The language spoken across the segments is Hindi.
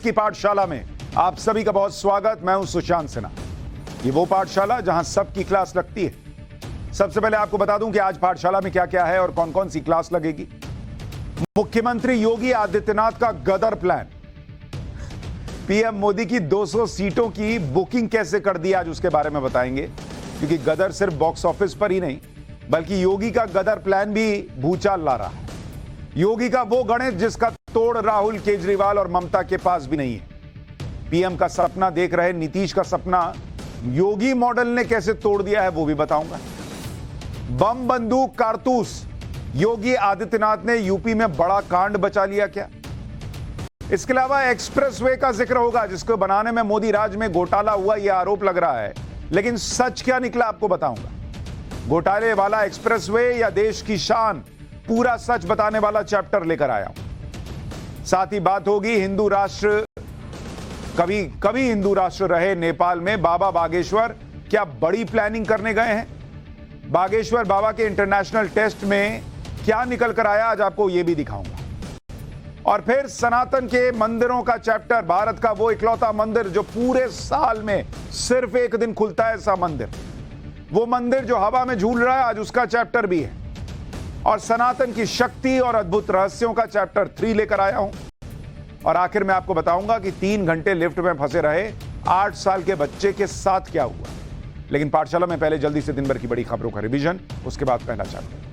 की पाठशाला में आप सभी का बहुत स्वागत। मैं हूं सुशांत सिन्हा। ये वो पाठशाला जहां सबकी क्लास लगती है। सबसे पहले आपको बता दूं कि आज पाठशाला में क्या क्या है और कौन कौन सी क्लास लगेगी। मुख्यमंत्री योगी आदित्यनाथ का गदर प्लान, पीएम मोदी की 200 सीटों की बुकिंग कैसे कर दी आज उसके बारे में बताएंगे, क्योंकि गदर सिर्फ बॉक्स ऑफिस पर ही नहीं बल्कि योगी का गदर प्लान भी भूचाल ला रहा है। योगी का वो गणित जिसका तोड़ राहुल, केजरीवाल और ममता के पास भी नहीं है। पीएम का सपना देख रहे नीतीश का सपना योगी मॉडल ने कैसे तोड़ दिया है वो भी बताऊंगा। बम, बंदूक, कारतूस, योगी आदित्यनाथ ने यूपी में बड़ा कांड बचा लिया क्या? इसके अलावा एक्सप्रेसवे का जिक्र होगा जिसको बनाने में मोदी राज में घोटाला हुआ यह आरोप लग रहा है, लेकिन सच क्या निकला आपको बताऊंगा। घोटाले वाला एक्सप्रेसवे या देश की शान, पूरा सच बताने वाला चैप्टर लेकर आया हूं। साथ ही बात होगी हिंदू राष्ट्र, कभी हिंदू राष्ट्र रहे नेपाल में बाबा बागेश्वर क्या बड़ी प्लानिंग करने गए हैं? बागेश्वर बाबा के इंटरनेशनल टेस्ट में क्या निकल कर आया आज आपको यह भी दिखाऊंगा। और फिर सनातन के मंदिरों का चैप्टर, भारत का वो इकलौता मंदिर जो पूरे साल में सिर्फ एक दिन खुलता है, ऐसा मंदिर, वो मंदिर जो हवा में झूल रहा है, आज उसका चैप्टर भी है। और सनातन की शक्ति और अद्भुत रहस्यों का चैप्टर 3 लेकर आया हूं। और आखिर में आपको बताऊंगा कि 3 घंटे लिफ्ट में फंसे रहे 8 साल के बच्चे के साथ क्या हुआ। लेकिन पाठशाला में पहले जल्दी से दिन भर की बड़ी खबरों का रिवीजन, उसके बाद पहला चैप्टर।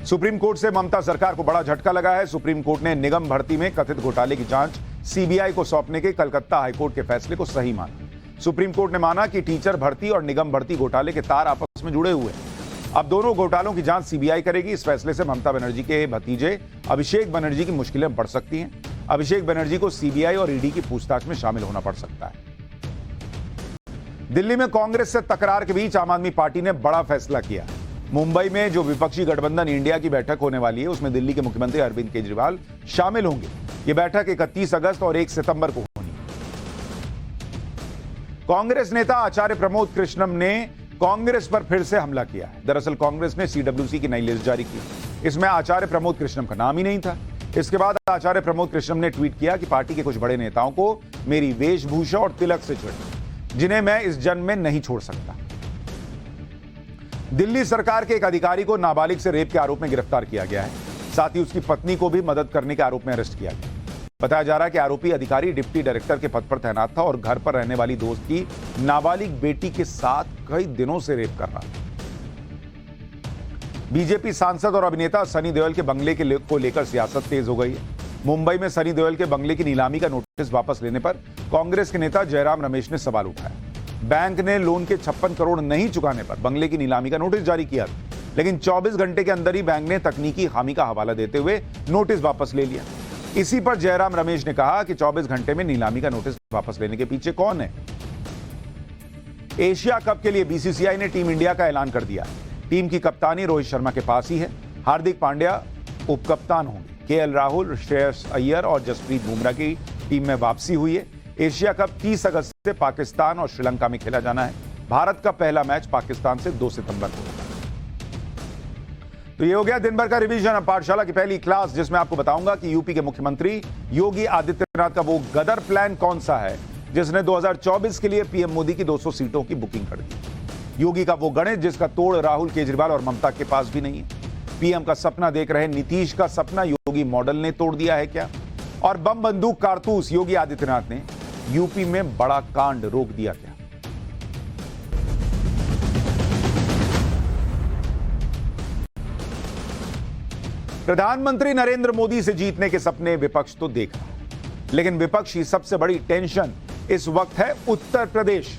सुप्रीम कोर्ट से ममता सरकार को बड़ा झटका लगा है। सुप्रीम कोर्ट ने निगम भर्ती में कथित घोटाले की जांच सीबीआई को सौंपने के कलकत्ता हाईकोर्ट के फैसले को सही माना। सुप्रीम कोर्ट ने माना कि टीचर भर्ती और निगम भर्ती घोटाले के तार आपस में जुड़े हुए हैं। अब दोनों घोटालों की जांच सीबीआई करेगी। इस फैसले से ममता बनर्जी के भतीजे अभिषेक बनर्जी की मुश्किलें बढ़ सकती हैं। अभिषेक बनर्जी को सीबीआई और ईडी की पूछताछ में शामिल होना पड़ सकता है। दिल्ली में कांग्रेस से तकरार के बीच आम आदमी पार्टी ने बड़ा फैसला किया। मुंबई में जो विपक्षी गठबंधन इंडिया की बैठक होने वाली है उसमें दिल्ली के मुख्यमंत्री अरविंद केजरीवाल शामिल होंगे। यह बैठक 31 अगस्त और 1 सितंबर को होनी है। कांग्रेस नेता आचार्य प्रमोद कृष्णम ने कांग्रेस पर फिर से हमला किया है। दरअसल कांग्रेस ने सीडब्ल्यूसी की नई लिस्ट जारी की, इसमें आचार्य प्रमोद कृष्णम का नाम ही नहीं था। इसके बाद आचार्य प्रमोद कृष्णम ने ट्वीट किया कि पार्टी के कुछ बड़े नेताओं को मेरी वेशभूषा और तिलक से चिढ़, जिन्हें मैं इस जन्म में नहीं छोड़ सकता। दिल्ली सरकार के एक अधिकारी को नाबालिग से रेप के आरोप में गिरफ्तार किया गया है। साथ ही उसकी पत्नी को भी मदद करने के आरोप में अरेस्ट किया गया। बताया जा रहा है कि आरोपी अधिकारी डिप्टी डायरेक्टर के पद पर तैनात था और घर पर रहने वाली दोस्त की नाबालिग बेटी के साथ कई दिनों से रेप कर रहा था। बीजेपी सांसद और अभिनेता सनी देओल के बंगले को लेकर सियासत तेज हो गई है। मुंबई में सनी देओल के बंगले की नीलामी का नोटिस वापस लेने पर कांग्रेस के नेता जयराम रमेश ने सवाल उठाया। बैंक ने लोन के 56 करोड़ नहीं चुकाने पर बंगले की नीलामी का नोटिस जारी किया, लेकिन 24 घंटे के अंदर ही बैंक ने तकनीकी खामी का हवाला देते हुए नोटिस वापस ले लिया। इसी पर जयराम रमेश ने कहा कि 24 घंटे में नीलामी का नोटिस वापस लेने के पीछे कौन है? एशिया कप के लिए बीसीसीआई ने टीम इंडिया का ऐलान कर दिया। टीम की कप्तानी रोहित शर्मा के पास ही है। हार्दिक पांड्या उप कप्तान होंगे। केएल राहुल, श्रेयस अय्यर और जसप्रीत बुमराह की टीम में वापसी हुई है। एशिया कप 30 अगस्त से पाकिस्तान और श्रीलंका में खेला जाना है। भारत का पहला मैच पाकिस्तान से 2 सितंबर को होगा। तो ये हो गया दिन भर का रिवीजन। अब पाठशाला की पहली क्लास, जिसमें आपको बताऊंगा कि यूपी के मुख्यमंत्री योगी आदित्यनाथ का वो गदर प्लान कौन सा है जिसने 2024 के लिए पीएम मोदी की 200 सीटों की बुकिंग कर दी। योगी का वो गणित जिसका तोड़ राहुल, केजरीवाल और ममता के पास भी नहीं है। पीएम का सपना देख रहे नीतीश का सपना योगी मॉडल ने तोड़ दिया है क्या? और बम, बंदूक, कारतूस, योगी आदित्यनाथ ने यूपी में बड़ा कांड रोक दिया क्या? प्रधानमंत्री नरेंद्र मोदी से जीतने के सपने विपक्ष तो देख रहा है, लेकिन विपक्ष की सबसे बड़ी टेंशन इस वक्त है उत्तर प्रदेश,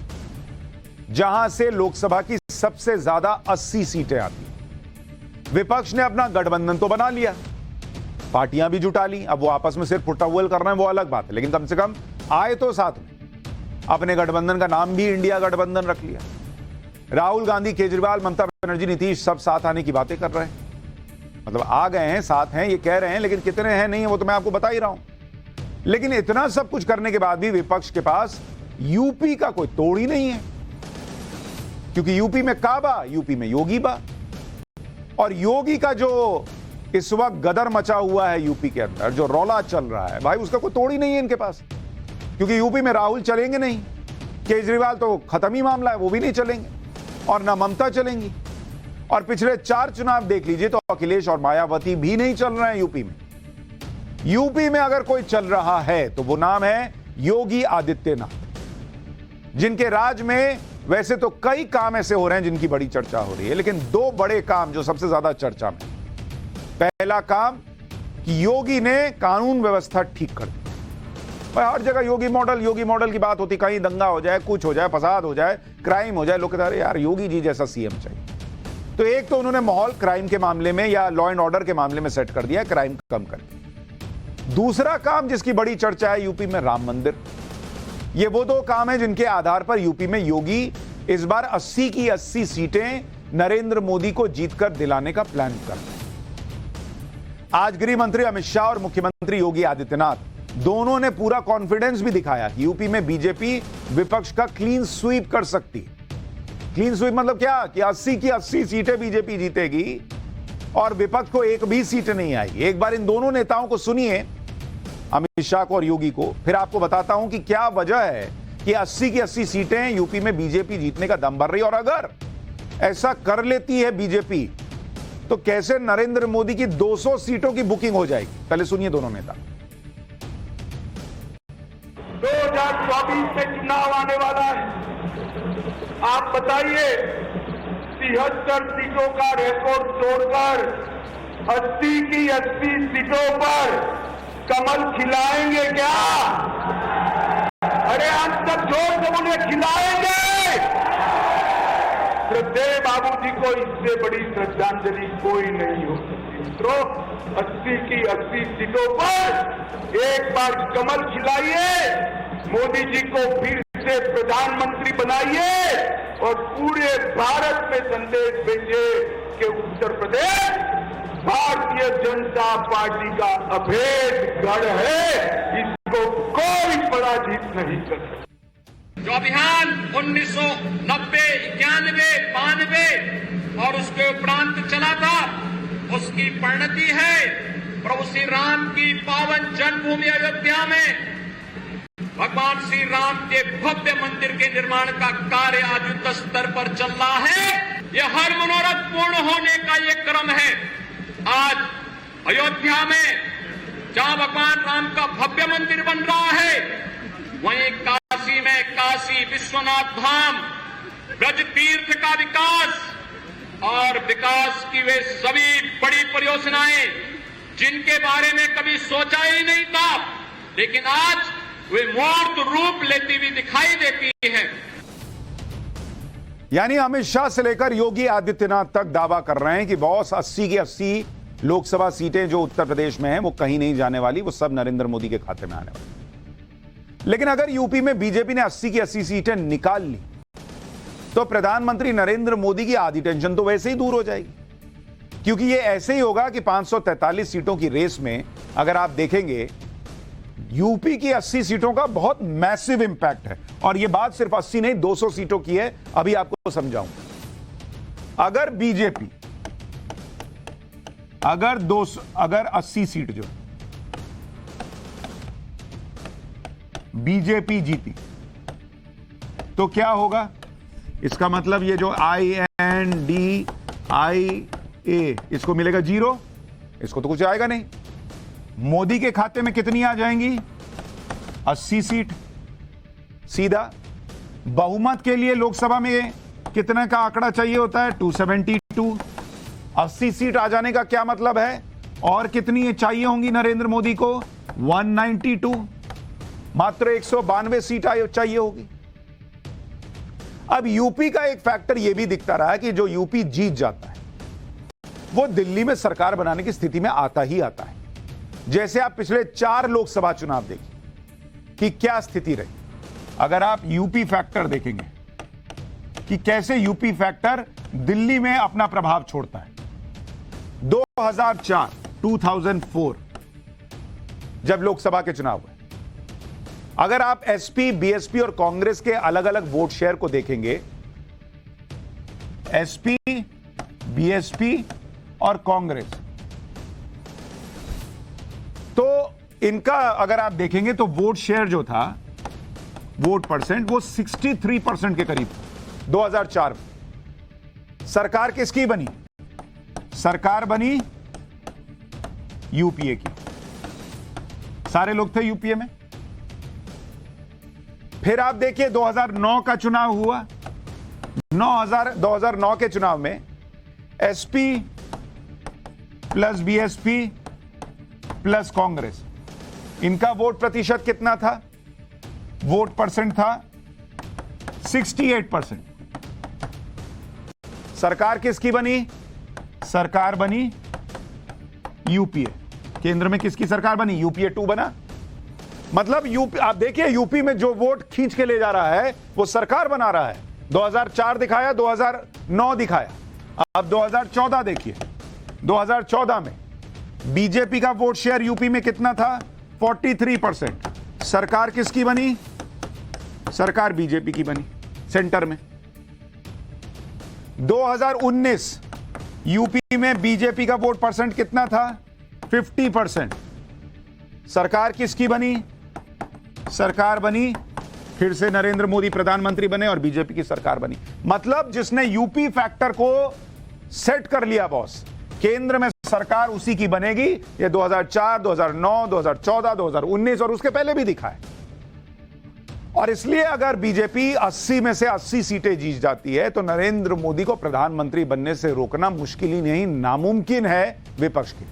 जहां से लोकसभा की सबसे ज्यादा 80 सीटें आती। विपक्ष ने अपना गठबंधन तो बना लिया, पार्टियां भी जुटा ली। अब वो आपस में सिर्फ फुटअव्वल कर रहे हैं वो अलग बात है, लेकिन कम से कम आए तो साथ में। अपने गठबंधन का नाम भी इंडिया गठबंधन रख लिया। राहुल गांधी, केजरीवाल, ममता बनर्जी, नीतीश सब साथ आने की बातें कर रहे हैं। मतलब आ गए हैं, साथ हैं, ये कह रहे हैं, लेकिन कितने हैं नहीं है वो तो मैं आपको बता ही रहा हूं। लेकिन इतना सब कुछ करने के बाद भी विपक्ष के पास यूपी का कोई तोड़ ही नहीं है, क्योंकि यूपी में काबा, यूपी में योगी बा। और योगी का जो इस वक्त गदर मचा हुआ है यूपी के अंदर, जो रौला चल रहा है भाई, उसका कोई तोड़ ही नहीं है इनके पास। क्योंकि यूपी में राहुल चलेंगे नहीं, केजरीवाल तो खत्म ही मामला है, वो भी नहीं चलेंगे, और ना ममता चलेंगी। और पिछले 4 चुनाव देख लीजिए तो अखिलेश और मायावती भी नहीं चल रहे हैं यूपी में। यूपी में अगर कोई चल रहा है तो वो नाम है योगी आदित्यनाथ, जिनके राज में वैसे तो कई काम ऐसे हो रहे हैं जिनकी बड़ी चर्चा हो रही है, लेकिन 2 बड़े काम जो सबसे ज्यादा चर्चा में। पहला काम कि योगी ने कानून व्यवस्था ठीक कर दी। भाई हर जगह योगी मॉडल की बात होती, कहीं दंगा हो जाए, कुछ हो जाए, फसाद हो जाए, क्राइम हो जाए, लोग कहते हैं यार योगी जी जैसा सीएम चाहिए। तो एक तो उन्होंने माहौल क्राइम के मामले में या लॉ एंड ऑर्डर के मामले में सेट कर दिया, क्राइम कम कर दिया। दूसरा काम जिसकी बड़ी चर्चा है यूपी में, राम मंदिर। ये वो 2 काम है जिनके आधार पर यूपी में योगी इस बार 80 की 80 सीटें नरेंद्र मोदी को जीतकर दिलाने का प्लान कर रहे हैं। आज गृह मंत्री अमित शाह और मुख्यमंत्री योगी आदित्यनाथ दोनों ने पूरा कॉन्फिडेंस भी दिखाया कि यूपी में बीजेपी विपक्ष का क्लीन स्वीप कर सकती है। क्लीन स्वीप मतलब क्या कि 80 की 80 सीटें बीजेपी जीतेगी और विपक्ष को एक भी सीट नहीं आएगी। एक बार इन दोनों नेताओं को सुनिए, अमित शाह को और योगी को, फिर आपको बताता हूं कि क्या वजह है कि 80 की 80 सीटें यूपी में बीजेपी जीतने का दम भर रही है। और अगर ऐसा कर लेती है बीजेपी तो कैसे नरेंद्र मोदी की 200 सीटों की बुकिंग हो जाएगी। पहले सुनिए दोनों नेता। 2024 में चुनाव आने वाला है, आप बताइए 73 सीटों का रिकॉर्ड तोड़कर 80 की 80 सीटों पर कमल खिलाएंगे क्या? अरे हम सब जोर से उन्हें खिलाएंगे। श्रद्धेय बाबूजी को इससे बड़ी श्रद्धांजलि कोई नहीं हो सकती। मित्रों, 80 की 80 सीटों पर एक बार कमल खिलाइए, मोदी जी को फिर से प्रधानमंत्री बनाइए और पूरे भारत में संदेश भेजिए कि उत्तर प्रदेश भारतीय जनता पार्टी का अभेद गढ़ है, इसको कोई पराजित नहीं कर सकता। जो अभियान 1990, 91, 92 और उसके उपरांत चला था, उसकी परिणति है प्रभु श्री राम की पावन जन्मभूमि अयोध्या में भगवान श्री राम के भव्य मंदिर के निर्माण का कार्य आज युद्ध स्तर पर चल रहा है। यह हर मनोरथ पूर्ण होने का ये क्रम है। आज अयोध्या में जहां भगवान राम का भव्य मंदिर बन रहा है, वहीं काशी में काशी विश्वनाथ धाम, ब्रज तीर्थ का विकास और विकास की वे सभी बड़ी परियोजनाएं जिनके बारे में कभी सोचा ही नहीं था, लेकिन आज वे मूर्त रूप लेती हुई दिखाई देती हैं। यानी अमित शाह से लेकर योगी आदित्यनाथ तक दावा कर रहे हैं कि बॉस 80 की 80 लोकसभा सीटें जो उत्तर प्रदेश में हैं वो कहीं नहीं जाने वाली, वो सब नरेंद्र मोदी के खाते में आने वाली। लेकिन अगर यूपी में बीजेपी ने 80 की 80 सीटें निकाल ली तो प्रधानमंत्री नरेंद्र मोदी की आधी टेंशन तो वैसे ही दूर हो जाएगी, क्योंकि ये ऐसे ही होगा कि 543 सीटों की रेस में अगर आप देखेंगे यूपी की 80 सीटों का बहुत मैसिव इंपैक्ट है। और यह बात सिर्फ 80 नहीं 200 सीटों की है, अभी आपको समझाऊंगा। अगर बीजेपी अगर 80 सीट जो बीजेपी जीती तो क्या होगा? इसका मतलब ये जो INDIA इसको मिलेगा 0, इसको तो कुछ आएगा नहीं। मोदी के खाते में कितनी आ जाएंगी? 80 सीट। सीधा बहुमत के लिए लोकसभा में कितने का आंकड़ा चाहिए होता है? 272। 80 सीट आ जाने का क्या मतलब है? और कितनी चाहिए होंगी नरेंद्र मोदी को? 192। मात्र 192 सीट चाहिए होगी। अब यूपी का एक फैक्टर यह भी दिखता रहा है कि जो यूपी जीत जाता है वो दिल्ली में सरकार बनाने की स्थिति में आता ही आता है। जैसे आप पिछले 4 लोकसभा चुनाव देखिए कि क्या स्थिति रही। अगर आप यूपी फैक्टर देखेंगे कि कैसे यूपी फैक्टर दिल्ली में अपना प्रभाव छोड़ता है। 2004 जब लोकसभा के चुनाव हुए, अगर आप एसपी, बीएसपी और कांग्रेस के अलग अलग वोट शेयर को देखेंगे, एसपी, बीएसपी और कांग्रेस तो इनका अगर आप देखेंगे तो वोट शेयर जो था, वोट परसेंट, वो 63% के करीब था 2004 में। सरकार किसकी बनी? सरकार बनी यूपीए की। सारे लोग थे यूपीए में। फिर आप देखिए 2009 का चुनाव हुआ। 2009 के चुनाव में SP plus BSP plus Congress, इनका वोट प्रतिशत कितना था? वोट परसेंट था 68%। सरकार किसकी बनी? सरकार बनी यूपीए। केंद्र में किसकी सरकार बनी? यूपीए 2 बना। मतलब यूपी, आप देखिए यूपी में जो वोट खींच के ले जा रहा है वो सरकार बना रहा है। 2004 दिखाया, 2009 दिखाया, अब 2014 देखिए। 2014 में बीजेपी का वोट शेयर यूपी में कितना था? 43%। सरकार किसकी बनी? सरकार बीजेपी की बनी सेंटर में। 2019 यूपी में बीजेपी का वोट परसेंट कितना था? 50%। सरकार किसकी बनी? सरकार बनी, फिर से नरेंद्र मोदी प्रधानमंत्री बने और बीजेपी की सरकार बनी। मतलब जिसने यूपी फैक्टर को सेट कर लिया बॉस, केंद्र में सरकार उसी की बनेगी। ये 2004, 2009, 2014, 2019 और उसके पहले भी दिखा है। और इसलिए अगर बीजेपी 80 में से 80 सीटें जीत जाती है तो नरेंद्र मोदी को प्रधानमंत्री बनने से रोकना मुश्किल ही नहीं, नामुमकिन है विपक्ष के।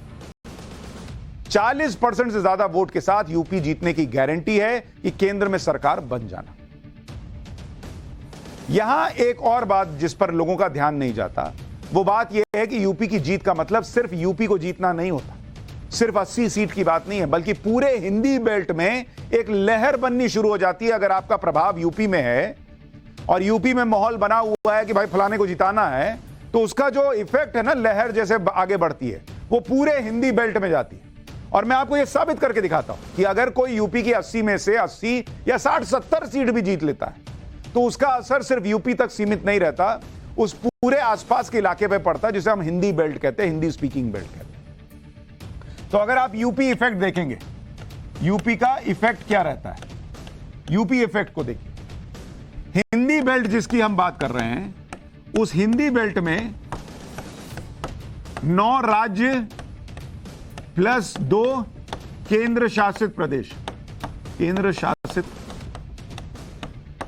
40% से ज्यादा वोट के साथ यूपी जीतने की गारंटी है कि केंद्र में सरकार बन जाना। यहां एक और बात जिस पर लोगों का ध्यान नहीं जाता, वो बात यह है कि यूपी की जीत का मतलब सिर्फ यूपी को जीतना नहीं होता, सिर्फ 80 सीट की बात नहीं है, बल्कि पूरे हिंदी बेल्ट में एक लहर बननी शुरू हो जाती है। अगर आपका प्रभाव यूपी में है और यूपी में माहौल बना हुआ है कि भाई फलाने को जिताना है, तो उसका जो इफेक्ट है ना, लहर जैसे आगे बढ़ती है, वो पूरे हिंदी बेल्ट में जाती है। और मैं आपको यह साबित करके दिखाता हूं कि अगर कोई यूपी की 80 में से 80 या 60-70 सीट भी जीत लेता है तो उसका असर सिर्फ यूपी तक सीमित नहीं रहता, उस पूरे आसपास के इलाके पे पड़ता है, जिसे हम हिंदी बेल्ट कहते हैं, हिंदी स्पीकिंग बेल्ट कहते हैं। तो अगर आप यूपी इफेक्ट देखेंगे, यूपी का इफेक्ट क्या रहता है, यूपी इफेक्ट को देखिए। हिंदी बेल्ट जिसकी हम बात कर रहे हैं, उस हिंदी बेल्ट में 9 राज्य प्लस 2 केंद्र शासित प्रदेश, केंद्र शासित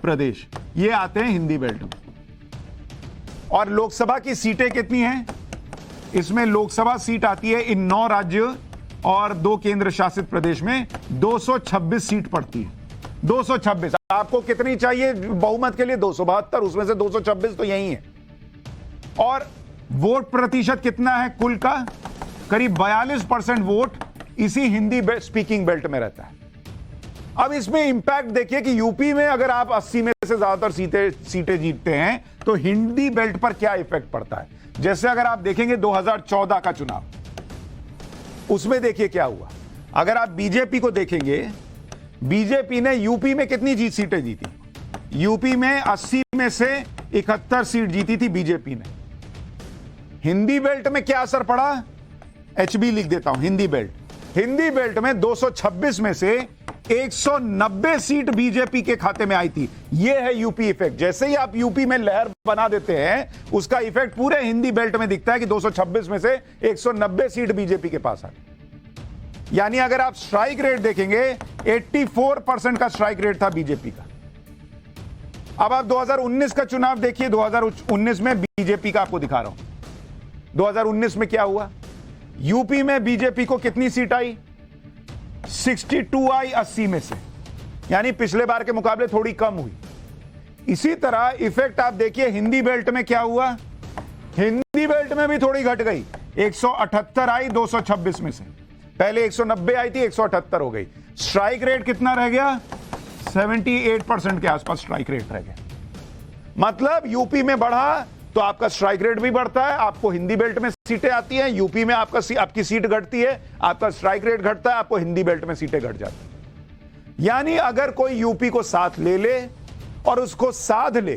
प्रदेश, ये आते हैं हिंदी बेल्ट में। और लोकसभा की सीटें कितनी हैं? इसमें लोकसभा सीट आती है इन 9 राज्यों और 2 केंद्र शासित प्रदेश में 226 सीट पड़ती है। 226। आपको कितनी चाहिए बहुमत के लिए? 272, उसमें से 226 तो यही है। और वोट प्रतिशत कितना है कुल का? करीब 42% वोट इसी हिंदी स्पीकिंग बेल्ट में रहता है। अब इसमें इंपैक्ट देखिए कि यूपी में अगर आप 80 में से ज्यादातर सीटें जीतते हैं तो हिंदी बेल्ट पर क्या इफेक्ट पड़ता है। जैसे अगर आप देखेंगे 2014 का चुनाव, उसमें देखिए क्या हुआ। अगर आप बीजेपी को देखेंगे, बीजेपी ने यूपी में कितनी सीटें जीती? यूपी में 80 में से 71 सीट जीती थी बीजेपी ने। हिंदी बेल्ट में क्या असर पड़ा? एचबी लिख देता हूं, हिंदी बेल्ट। हिंदी बेल्ट में 226 में से 190 सीट बीजेपी के खाते में आई थी। यह है यूपी इफेक्ट। जैसे ही आप यूपी में लहर बना देते हैं, उसका इफेक्ट पूरे हिंदी बेल्ट में दिखता है कि 226 में से 190 सीट बीजेपी के पास आ गई। यानी अगर आप स्ट्राइक रेट देखेंगे, 84% का स्ट्राइक रेट था बीजेपी का। अब आप 2019 का चुनाव देखिए। 2019 में बीजेपी का आपको दिखा रहा हूं। 2019 में क्या हुआ? यूपी में बीजेपी को कितनी सीट आई? 62 आई 80 में से, यानी पिछले बार के मुकाबले थोड़ी कम हुई। इसी तरह इफेक्ट आप देखिए हिंदी बेल्ट में क्या हुआ। हिंदी बेल्ट में भी थोड़ी घट गई, 178 आई 226 में से। पहले 190 आई थी, 178 हो गई। स्ट्राइक रेट कितना रह गया? 78% के आसपास स्ट्राइक रेट रह गया। मतलब यूपी में बढ़ा तो आपका स्ट्राइक रेट भी बढ़ता है, आपको हिंदी बेल्ट में सीटें आती हैं। यूपी में आपकी सीट घटती है, आपका स्ट्राइक रेट घटता है, आपको हिंदी बेल्ट में सीटें घट जाती हैं। यानी अगर कोई यूपी को साथ ले ले और उसको साध ले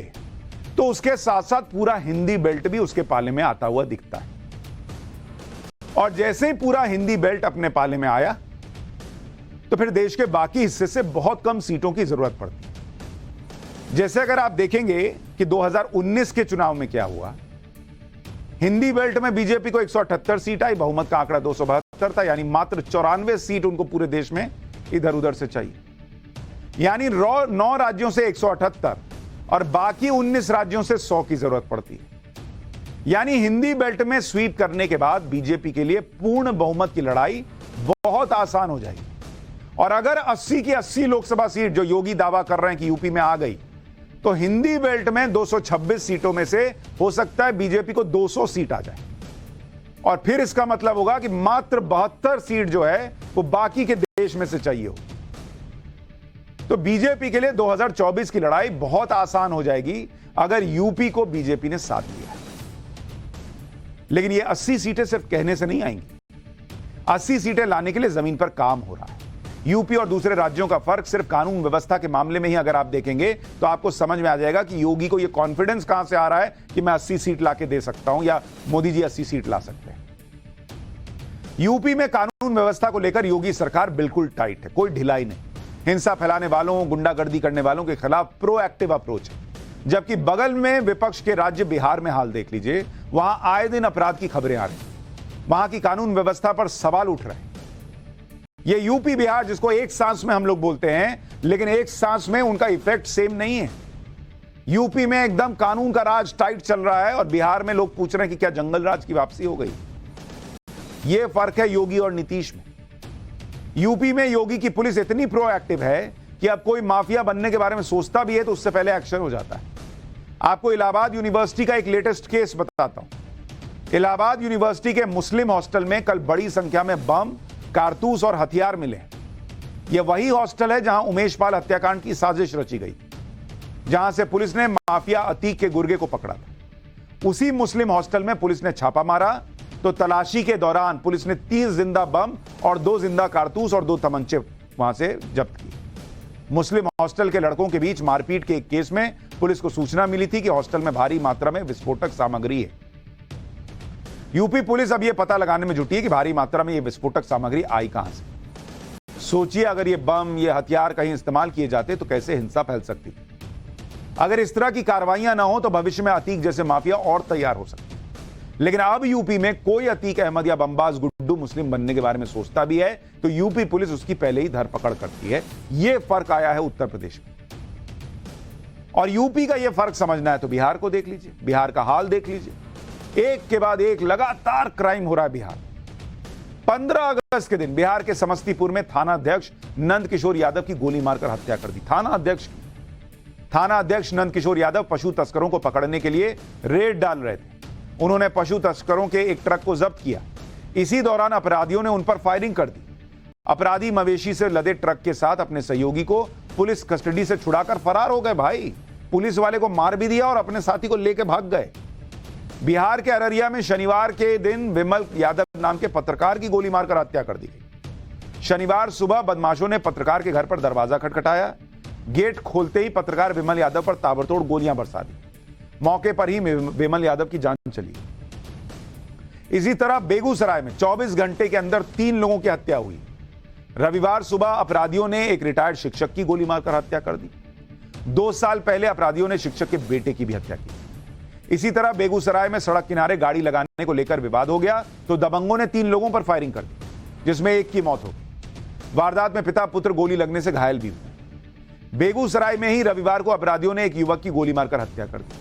तो उसके साथ साथ पूरा हिंदी बेल्ट भी उसके पाले में आता हुआ दिखता है। और जैसे ही पूरा हिंदी बेल्ट अपने पाले में आया, तो फिर देश के बाकी हिस्से से बहुत कम सीटों की जरूरत पड़ती है। जैसे अगर आप देखेंगे कि 2019 के चुनाव में क्या हुआ, हिंदी बेल्ट में बीजेपी को 178 सीट आई, बहुमत का आंकड़ा 272 था, यानी मात्र 94 सीट उनको पूरे देश में इधर उधर से चाहिए। यानी 9 राज्यों से 178 और बाकी 19 राज्यों से 100 की जरूरत पड़ती है। यानी हिंदी बेल्ट में स्वीप करने के बाद बीजेपी के लिए पूर्ण बहुमत की लड़ाई बहुत आसान हो जाएगी। और अगर 80 की 80 लोकसभा सीट जो योगी दावा कर रहे हैं कि यूपी में आ गई, तो हिंदी बेल्ट में 226 सीटों में से हो सकता है बीजेपी को 200 सीट आ जाए। और फिर इसका मतलब होगा कि मात्र 72 सीट जो है वो बाकी के देश में से चाहिए हो। तो बीजेपी के लिए 2024 की लड़ाई बहुत आसान हो जाएगी अगर यूपी को बीजेपी ने साथ दिया है। लेकिन ये 80 सीटें सिर्फ कहने से नहीं आएंगी। 80 सीटें लाने के लिए जमीन पर काम हो रहा है। यूपी और दूसरे राज्यों का फर्क सिर्फ कानून व्यवस्था के मामले में ही अगर आप देखेंगे तो आपको समझ में आ जाएगा कि योगी को यह कॉन्फिडेंस कहां से आ रहा है कि मैं 80 सीट लाके दे सकता हूं या मोदी जी 80 सीट ला सकते हैं। यूपी में कानून व्यवस्था को लेकर योगी सरकार बिल्कुल टाइट है, कोई ढिलाई नहीं। हिंसा फैलाने वालों, गुंडागर्दी करने वालों के खिलाफ प्रोएक्टिव अप्रोच है। जबकि बगल में विपक्ष के राज्य बिहार में हाल देख लीजिए, वहां आए दिन अपराध की खबरें आ रही, वहां की कानून व्यवस्था पर सवाल उठ रहे हैं। ये यूपी बिहार जिसको एक सांस में हम लोग बोलते हैं, लेकिन एक सांस में उनका इफेक्ट सेम नहीं है। यूपी में एकदम कानून का राज टाइट चल रहा है और बिहार में लोग पूछ रहे हैं कि क्या जंगल राज की वापसी हो गई। यह फर्क है योगी और नीतीश में। यूपी में योगी की पुलिस इतनी प्रोएक्टिव है कि अब कोई माफिया बनने के बारे में सोचता भी है तो उससे पहले एक्शन हो जाता है। आपको इलाहाबाद यूनिवर्सिटी का एक लेटेस्ट केस बताता हूं। इलाहाबाद यूनिवर्सिटी के मुस्लिम हॉस्टल में कल बड़ी संख्या में बम, कारतूस और हथियार मिले। यह वही हॉस्टल है जहां उमेश पाल हत्याकांड की साजिश रची गई, जहां से पुलिस ने माफिया अतीक के गुर्गे को पकड़ा था। उसी मुस्लिम हॉस्टल में पुलिस ने छापा मारा तो तलाशी के दौरान पुलिस ने 30 जिंदा बम और 2 जिंदा कारतूस और 2 तमंचे वहां से जब्त किए। मुस्लिम हॉस्टल के लड़कों के बीच मारपीट के एक केस में पुलिस को सूचना मिली थी कि हॉस्टल में भारी मात्रा में विस्फोटक सामग्री है। यूपी पुलिस अब यह पता लगाने में जुटी है कि भारी मात्रा में यह विस्फोटक सामग्री आई कहां से। सोचिए अगर ये बम, ये हथियार कहीं इस्तेमाल किए जाते तो कैसे हिंसा फैल सकती थी। अगर इस तरह की कार्रवाइयां ना हो तो भविष्य में अतीक जैसे माफिया और तैयार हो सकते। लेकिन अब यूपी में कोई अतीक अहमद या बमबाज गुड्डू मुस्लिम बनने के बारे में सोचता भी है तो यूपी पुलिस उसकी पहले ही धरपकड़ करती है। यह फर्क आया है उत्तर प्रदेश में। और यूपी का यह फर्क समझना है तो बिहार को देख लीजिए, बिहार का हाल देख लीजिए। एक के बाद एक लगातार क्राइम हो रहा है बिहार। 15 अगस्त के दिन बिहार के समस्तीपुर में थाना अध्यक्ष नंद किशोर यादव की गोली मारकर हत्या कर दी। थाना अध्यक्ष नंद किशोर यादव पशु तस्करों को पकड़ने के लिए रेड डाल रहे थे। उन्होंने पशु तस्करों के एक ट्रक को जब्त किया। इसी दौरान अपराधियों ने उन पर फायरिंग कर दी। अपराधी मवेशी से लदे ट्रक के साथ अपने सहयोगी को पुलिस कस्टडी से छुड़ाकर फरार हो गए। भाई, पुलिस वाले को मार भी दिया और अपने साथी को लेकर भाग गए। बिहार के अररिया में शनिवार के दिन विमल यादव नाम के पत्रकार की गोली मारकर हत्या कर दी गई। शनिवार सुबह बदमाशों ने पत्रकार के घर पर दरवाजा खटखटाया। गेट खोलते ही पत्रकार विमल यादव पर ताबड़तोड़ गोलियां बरसा दी। मौके पर ही विमल यादव की जान चली। इसी तरह बेगूसराय में 24 घंटे के अंदर 3 लोगों की हत्या हुई। रविवार सुबह अपराधियों ने एक रिटायर्ड शिक्षक की गोली मारकर हत्या कर दी। 2 साल पहले अपराधियों ने शिक्षक के बेटे की भी हत्या की। इसी तरह बेगूसराय में सड़क किनारे गाड़ी लगाने को लेकर विवाद हो गया तो दबंगों ने 3 लोगों पर फायरिंग कर दी, जिसमें एक की मौत हो गई। वारदात में पिता पुत्र गोली लगने से घायल भी हुए। बेगूसराय में ही रविवार को अपराधियों ने एक युवक की गोली मारकर हत्या कर दी।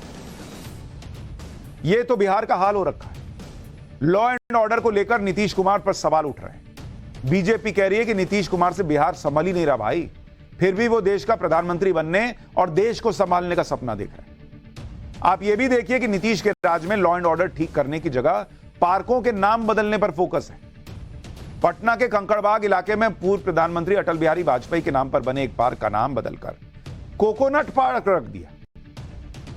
यह तो बिहार का हाल हो रखा है। लॉ एंड ऑर्डर को लेकर नीतीश कुमार पर सवाल उठ रहे हैं। बीजेपी कह रही है कि नीतीश कुमार से बिहार संभल ही नहीं रहा भाई, फिर भी वो देश का प्रधानमंत्री बनने और देश को संभालने का सपना देख रहे हैं। आप यह भी देखिए कि नीतीश के राज में लॉ एंड ऑर्डर ठीक करने की जगह पार्कों के नाम बदलने पर फोकस है। पटना के कंकड़बाग इलाके में पूर्व प्रधानमंत्री अटल बिहारी वाजपेयी के नाम पर बने एक पार्क का नाम बदलकर कोकोनट पार्क रख दिया।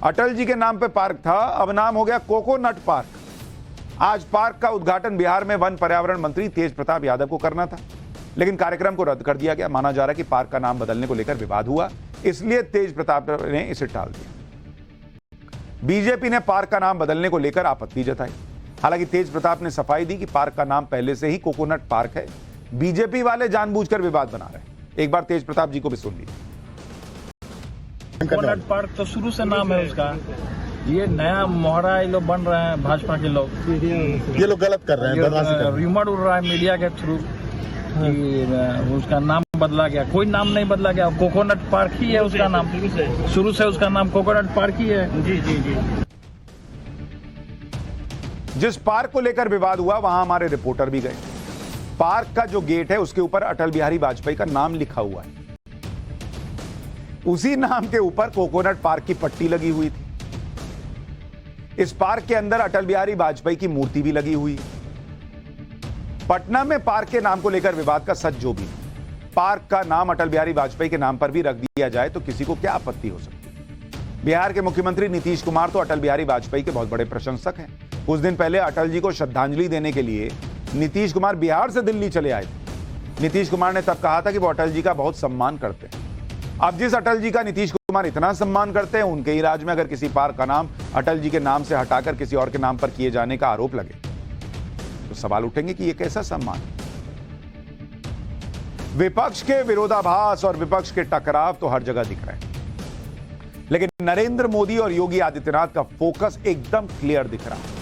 अटल जी के नाम पे पार्क था, अब नाम हो गया कोकोनट पार्क। आज पार्क का उद्घाटन बिहार में वन पर्यावरण मंत्री तेज प्रताप यादव को करना था, लेकिन कार्यक्रम को रद्द कर दिया गया। माना जा रहा है कि पार्क का नाम बदलने को लेकर विवाद हुआ, इसलिए तेज प्रताप ने इसे टाल दिया। बीजेपी ने पार्क का नाम बदलने को लेकर आपत्ति जताई। हालांकि तेज प्रताप ने सफाई दी कि पार्क का नाम पहले से ही कोकोनट पार्क है, बीजेपी वाले जानबूझकर विवाद बना रहे हैं। एक बार तेज प्रताप जी को भी सुन लीजिए। कोकोनट पार्क तो शुरू से नाम है उसका, ये नया मोहरा ये लोग बन रहे हैं भाजपा के लोग, ये लोग गलत कर रहे हैं, बदमाशी कर रहे हैं। र्यूमर उड़ रहा है मीडिया के थ्रू कि उसका नाम बदला गया। कोई नाम नहीं बदला गया, कोकोनट पार्क ही है उसका नाम, शुरू से उसका नाम कोकोनट पार्क ही है। जी जी जी। जिस पार्क को लेकर विवाद हुआ वहां हमारे रिपोर्टर भी गए। पार्क का जो गेट है उसके ऊपर अटल बिहारी वाजपेयी का नाम लिखा हुआ है। उसी नाम के ऊपर कोकोनट पार्क की पट्टी लगी हुई थी। इस पार्क के अंदर अटल बिहारी वाजपेयी की मूर्ति भी लगी हुई है। पटना में पार्क के नाम को लेकर विवाद का सच जो भी, पार्क का नाम अटल बिहारी वाजपेयी के नाम पर भी रख दिया जाए तो किसी को क्या आपत्ति हो सकती है। बिहार के मुख्यमंत्री नीतीश कुमार तो अटल बिहारी वाजपेयी के बहुत बड़े प्रशंसक हैं। कुछ दिन पहले अटल जी को श्रद्धांजलि देने के लिए नीतीश कुमार बिहार से दिल्ली चले आए थे। नीतीश कुमार ने तब कहा था कि वो अटल जी का बहुत सम्मान करते हैं। अब जिस अटल जी का नीतीश कुमार इतना सम्मान करते हैं, उनके ही राज में अगर किसी पार्क का नाम अटल जी के नाम से हटाकर किसी और के नाम पर किए जाने का आरोप लगे तो सवाल उठेंगे कि यह कैसा सम्मान। विपक्ष के विरोधाभास और विपक्ष के टकराव तो हर जगह दिख रहे हैं, लेकिन नरेंद्र मोदी और योगी आदित्यनाथ का फोकस एकदम क्लियर दिख रहा है।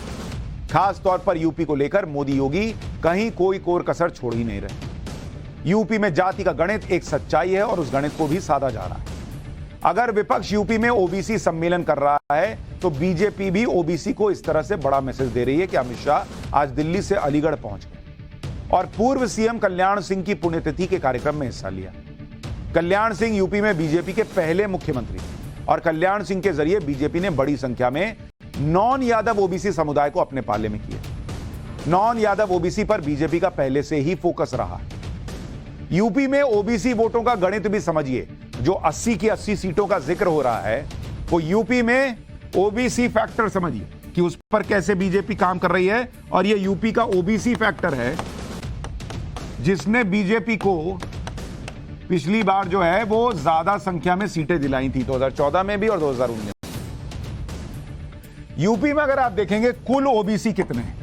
खास तौर पर यूपी को लेकर मोदी योगी कहीं कोई कोर कसर छोड़ ही नहीं रहे। यूपी में जाति का गणित एक सच्चाई है और उस गणित को भी साधा जा रहा है। अगर विपक्ष यूपी में ओबीसी सम्मेलन कर रहा है तो बीजेपी भी ओबीसी को इस तरह से बड़ा मैसेज दे रही है कि अमित शाह आज दिल्ली से अलीगढ़ पहुंच गए और पूर्व सीएम कल्याण सिंह की पुण्यतिथि के कार्यक्रम में हिस्सा लिया। कल्याण सिंह यूपी में बीजेपी के पहले मुख्यमंत्री और कल्याण सिंह के जरिए बीजेपी ने बड़ी संख्या में नॉन यादव ओबीसी समुदाय को अपने पाले में किया। नॉन यादव ओबीसी पर बीजेपी का पहले से ही फोकस रहा। यूपी में ओबीसी वोटों का गणित भी समझिए। जो 80 की 80 सीटों का जिक्र हो रहा है वो यूपी में ओबीसी फैक्टर समझिए कि उस पर कैसे बीजेपी काम कर रही है। और ये यूपी का ओबीसी फैक्टर है जिसने बीजेपी को पिछली बार जो है वो ज्यादा संख्या में सीटें दिलाई थी, 2014 में भी और 2019 में। यूपी में अगर आप देखेंगे कुल ओबीसी कितने हैं,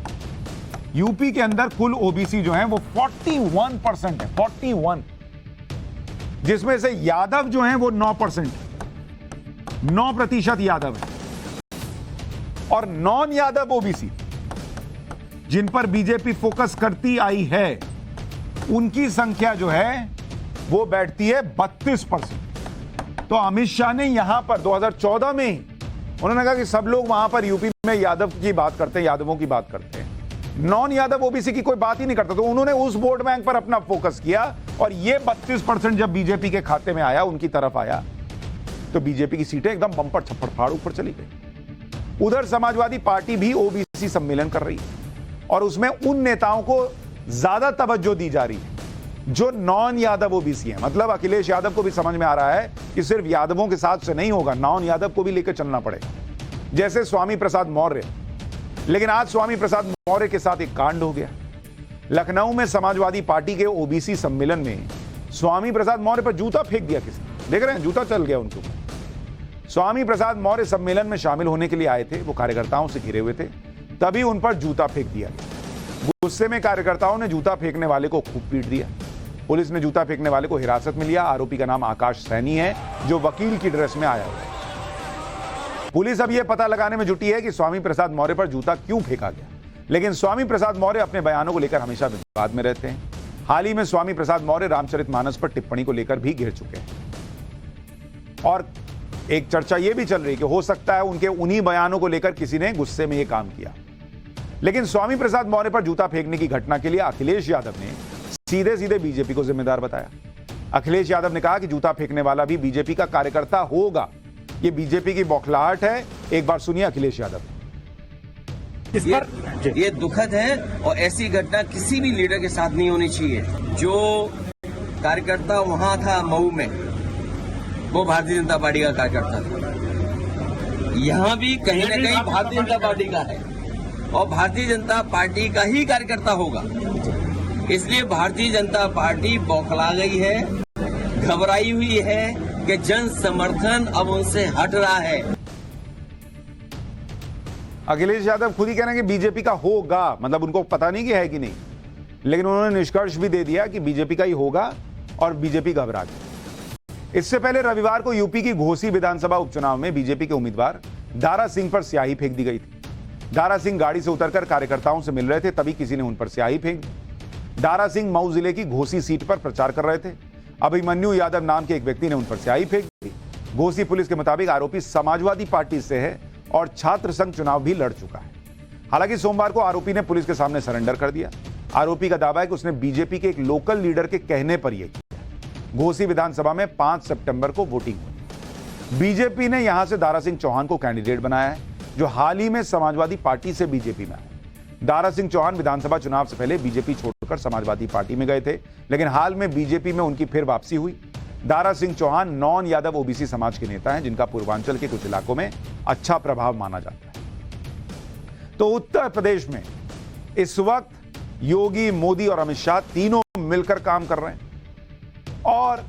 यूपी के अंदर कुल ओबीसी जो है वो 41% है, 41, जिसमें से यादव जो है वो 9%, 9% यादव है। और नॉन यादव ओबीसी जिन पर बीजेपी फोकस करती आई है उनकी संख्या जो है वो बैठती है 32%। तो अमित शाह ने यहां पर 2014 में ही उन्होंने कहा कि सब लोग वहां पर यूपी में यादव की बात करते हैं, यादवों की बात करते हैं, नॉन यादव ओबीसी की कोई बात ही नहीं करता। तो उन्होंने उस वोट बैंक पर अपना फोकस किया और ये 32% जब बीजेपी के खाते में आया, उनकी तरफ आया, तो बीजेपी की सीटें एकदम बम्पर छप्पड़ फाड़ ऊपर चली गई। उधर समाजवादी पार्टी भी ओबीसी सम्मेलन कर रही है और उसमें उन नेताओं को ज्यादा तवज्जो दी जा रही है जो नॉन यादव ओबीसी है। मतलब अखिलेश यादव को भी समझ में आ रहा है कि सिर्फ यादवों के साथ से नहीं होगा, नॉन यादव को भी लेकर चलना पड़ेगा, जैसे स्वामी प्रसाद मौर्य। लेकिन आज स्वामी प्रसाद मौर्य के साथ एक कांड हो गया। लखनऊ में समाजवादी पार्टी के ओबीसी सम्मेलन में स्वामी प्रसाद मौर्य पर जूता फेंक दिया किसी ने। देख रहे हैं, जूता चल गया उनको। स्वामी प्रसाद मौर्य सम्मेलन में शामिल होने के लिए आए थे, वो कार्यकर्ताओं से घिरे हुए थे, तभी उन पर जूता फेंक दिया गया। गुस्से में कार्यकर्ताओं ने जूता फेंकने वाले को खूब पीट दिया। पुलिस ने जूता फेंकने वाले को हिरासत में लिया। आरोपी का नाम आकाश सैनी है जो वकील की ड्रेस में आया हुआ है। पुलिस अब यह पता लगाने में जुटी है कि स्वामी प्रसाद मौर्य पर जूता क्यों फेंका गया। लेकिन स्वामी प्रसाद मौर्य अपने बयानों को लेकर हमेशा विवाद में रहते हैं। हाल ही में स्वामी प्रसाद मौर्य रामचरितमानस पर टिप्पणी को लेकर भी घिर चुके हैं और एक चर्चा यह भी चल रही है कि हो सकता है उनके उन्हीं बयानों को लेकर किसी ने गुस्से में यह काम किया। लेकिन स्वामी प्रसाद मौर्य पर जूता फेंकने की घटना के लिए अखिलेश यादव ने सीधे सीधे बीजेपी को जिम्मेदार बताया। अखिलेश यादव ने कहा कि जूता फेंकने वाला भी बीजेपी का कार्यकर्ता होगा। यह बीजेपी की बौखलाहट है। एक बार सुनिए अखिलेश यादव। ये दुखद है और ऐसी घटना किसी भी लीडर के साथ नहीं होनी चाहिए। जो कार्यकर्ता वहां था मऊ में, वो भारतीय जनता पार्टी का कार्यकर्ता था। यहाँ भी कहीं न कहीं भारतीय जनता पार्टी का है और भारतीय जनता पार्टी का ही कार्यकर्ता होगा। इसलिए भारतीय जनता पार्टी बौखला गई है, घबराई हुई है कि जन समर्थन अब उनसे हट रहा है। अखिलेश यादव खुद ही कह रहे हैं कि बीजेपी का होगा, मतलब उनको पता नहीं कि है कि नहीं। लेकिन उन्होंने निष्कर्ष भी दे दिया कि बीजेपी का ही होगा और बीजेपी घबरा गई। इससे पहले रविवार को यूपी की घोसी विधानसभा उपचुनाव में बीजेपी के उम्मीदवार दारा सिंह पर स्याही फेंक दी गई थी। दारा सिंह गाड़ी से उतरकर कार्यकर्ताओं से मिल रहे थे, तभी किसी ने उन पर स्याही फेंक दी। दारा सिंह मऊ जिले की घोसी सीट पर प्रचार कर रहे थे। अभिमन्यु यादव नाम के एक व्यक्ति ने उन पर स्याही फेंक दी। घोसी पुलिस के मुताबिक आरोपी समाजवादी पार्टी से है और छात्र संघ चुनाव भी लड़ चुका है। हालांकि सोमवार को आरोपी ने पुलिस के सामने सरेंडर कर दिया। आरोपी का दावा है कि उसने बीजेपी के एक लोकल लीडर के कहने पर यह किया। घोसी विधानसभा में 5 सितंबर को वोटिंग हुई। बीजेपी ने यहां से दारा सिंह चौहान को कैंडिडेट बनाया है, जो हाल ही में समाजवादी पार्टी से बीजेपी में आए। दारा सिंह चौहान विधानसभा चुनाव से पहले बीजेपी छोड़कर समाजवादी पार्टी में गए थे, लेकिन हाल में बीजेपी में उनकी फिर वापसी हुई। दारा सिंह चौहान नॉन यादव ओबीसी समाज के नेता हैं, जिनका पूर्वांचल के कुछ इलाकों में अच्छा प्रभाव माना जाता है। तो उत्तर प्रदेश में इस वक्त योगी, मोदी और अमित शाह तीनों मिलकर काम कर रहे हैं और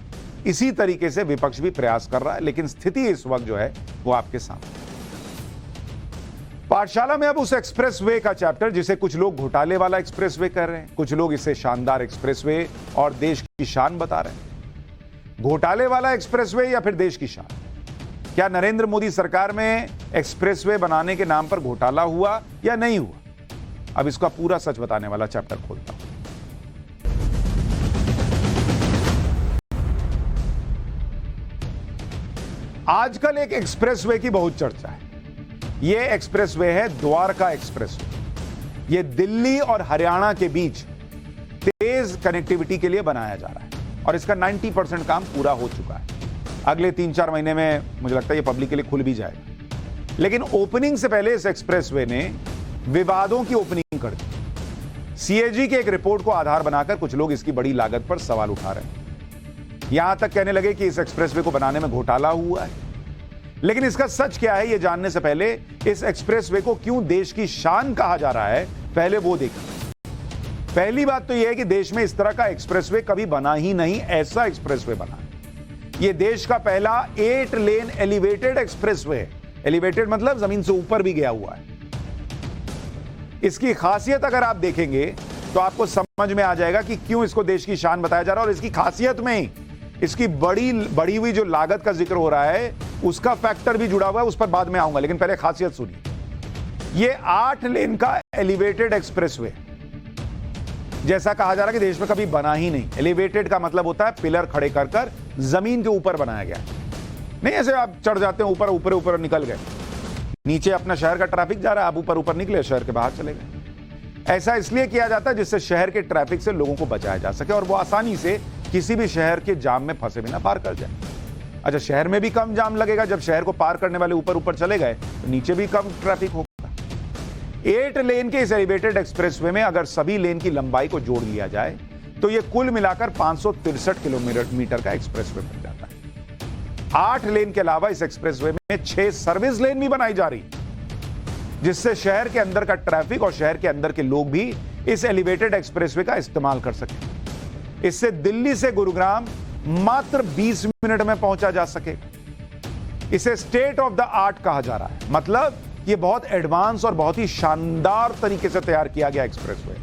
इसी तरीके से विपक्ष भी प्रयास कर रहा है, लेकिन स्थिति इस वक्त जो है वो आपके सामने। पाठशाला में अब उस एक्सप्रेसवे का चैप्टर, जिसे कुछ लोग घोटाले वाला एक्सप्रेसवे कह रहे हैं, कुछ लोग इसे शानदार एक्सप्रेसवे और देश की शान बता रहे हैं। घोटाले वाला एक्सप्रेसवे या फिर देश की शान? क्या नरेंद्र मोदी सरकार में एक्सप्रेसवे बनाने के नाम पर घोटाला हुआ या नहीं हुआ? अब इसका पूरा सच बताने वाला चैप्टर खोलता हूं। आजकल एक एक्सप्रेसवे की बहुत चर्चा है। यह एक्सप्रेसवे है द्वारका एक्सप्रेसवे। यह दिल्ली और हरियाणा के बीच तेज कनेक्टिविटी के लिए बनाया जा रहा है और इसका 90% काम पूरा हो चुका है। अगले 3-4 महीने में मुझे लगता है यह पब्लिक के लिए खुल भी जाएगा। लेकिन ओपनिंग से पहले इस एक्सप्रेसवे ने विवादों की ओपनिंग कर दी। सीएजी के एक रिपोर्ट को आधार बनाकर कुछ लोग इसकी बड़ी लागत पर सवाल उठा रहे हैं। यहां तक कहने लगे कि इस एक्सप्रेसवे को बनाने में घोटाला हुआ है। लेकिन इसका सच क्या है, यह जानने से पहले इस एक्सप्रेसवे को क्यों देश की शान कहा जा रहा है, पहले वो देखें। पहली बात तो यह है कि देश में इस तरह का एक्सप्रेसवे कभी बना ही नहीं, ऐसा एक्सप्रेसवे बना। यह देश का पहला 8 लेन एलिवेटेड एक्सप्रेसवे है। एलिवेटेड मतलब जमीन से ऊपर भी गया हुआ है। इसकी खासियत अगर आप देखेंगे तो आपको समझ में आ जाएगा कि क्यों इसको देश की शान बताया जा रहा है। और इसकी खासियत में इसकी बढ़ी हुई जो लागत का जिक्र हो रहा है, उसका फैक्टर भी जुड़ा हुआ है, उस पर बाद में आऊंगा। लेकिन पहले खासियत सुनिए। यह 8 लेन का एलिवेटेड एक्सप्रेसवे, जैसा कहा जा रहा है कि देश में कभी बना ही नहीं। एलिवेटेड का मतलब होता है पिलर खड़े कर कर जमीन के ऊपर बनाया गया, नहीं ऐसे आप चढ़ जाते हैं ऊपर ऊपर ऊपर निकल गए, नीचे अपना शहर का ट्रैफिक जा रहा है, आप ऊपर ऊपर निकले, शहर के बाहर चले गए। ऐसा इसलिए किया जाता है जिससे शहर के ट्रैफिक से लोगों को बचाया जा सके और वो आसानी से किसी भी शहर के जाम में फंसे बिना पार कर जाए। अच्छा, शहर में भी कम जाम लगेगा जब शहर को पार करने वाले ऊपर ऊपर चले गए, तो नीचे भी कम ट्रैफिक होगा। 8 लेन के इस एलिवेटेड एक्सप्रेसवे में अगर सभी लेन की लंबाई को जोड़ लिया जाए तो यह कुल मिलाकर 563 किलोमीटर का एक्सप्रेसवे बन जाता है। 8 लेन के अलावा इस एक्सप्रेसवे में 6 सर्विस लेन भी बनाई जा रही, जिससे शहर के अंदर का ट्रैफिक और शहर के अंदर के लोग भी इस एलिवेटेड एक्सप्रेसवे का इस्तेमाल कर सकें। इससे दिल्ली से गुरुग्राम मात्र 20 मिनट में पहुंचा जा सकेगा। इसे स्टेट ऑफ द आर्ट कहा जा रहा है, मतलब यह बहुत एडवांस और बहुत ही शानदार तरीके से तैयार किया गया एक्सप्रेसवे।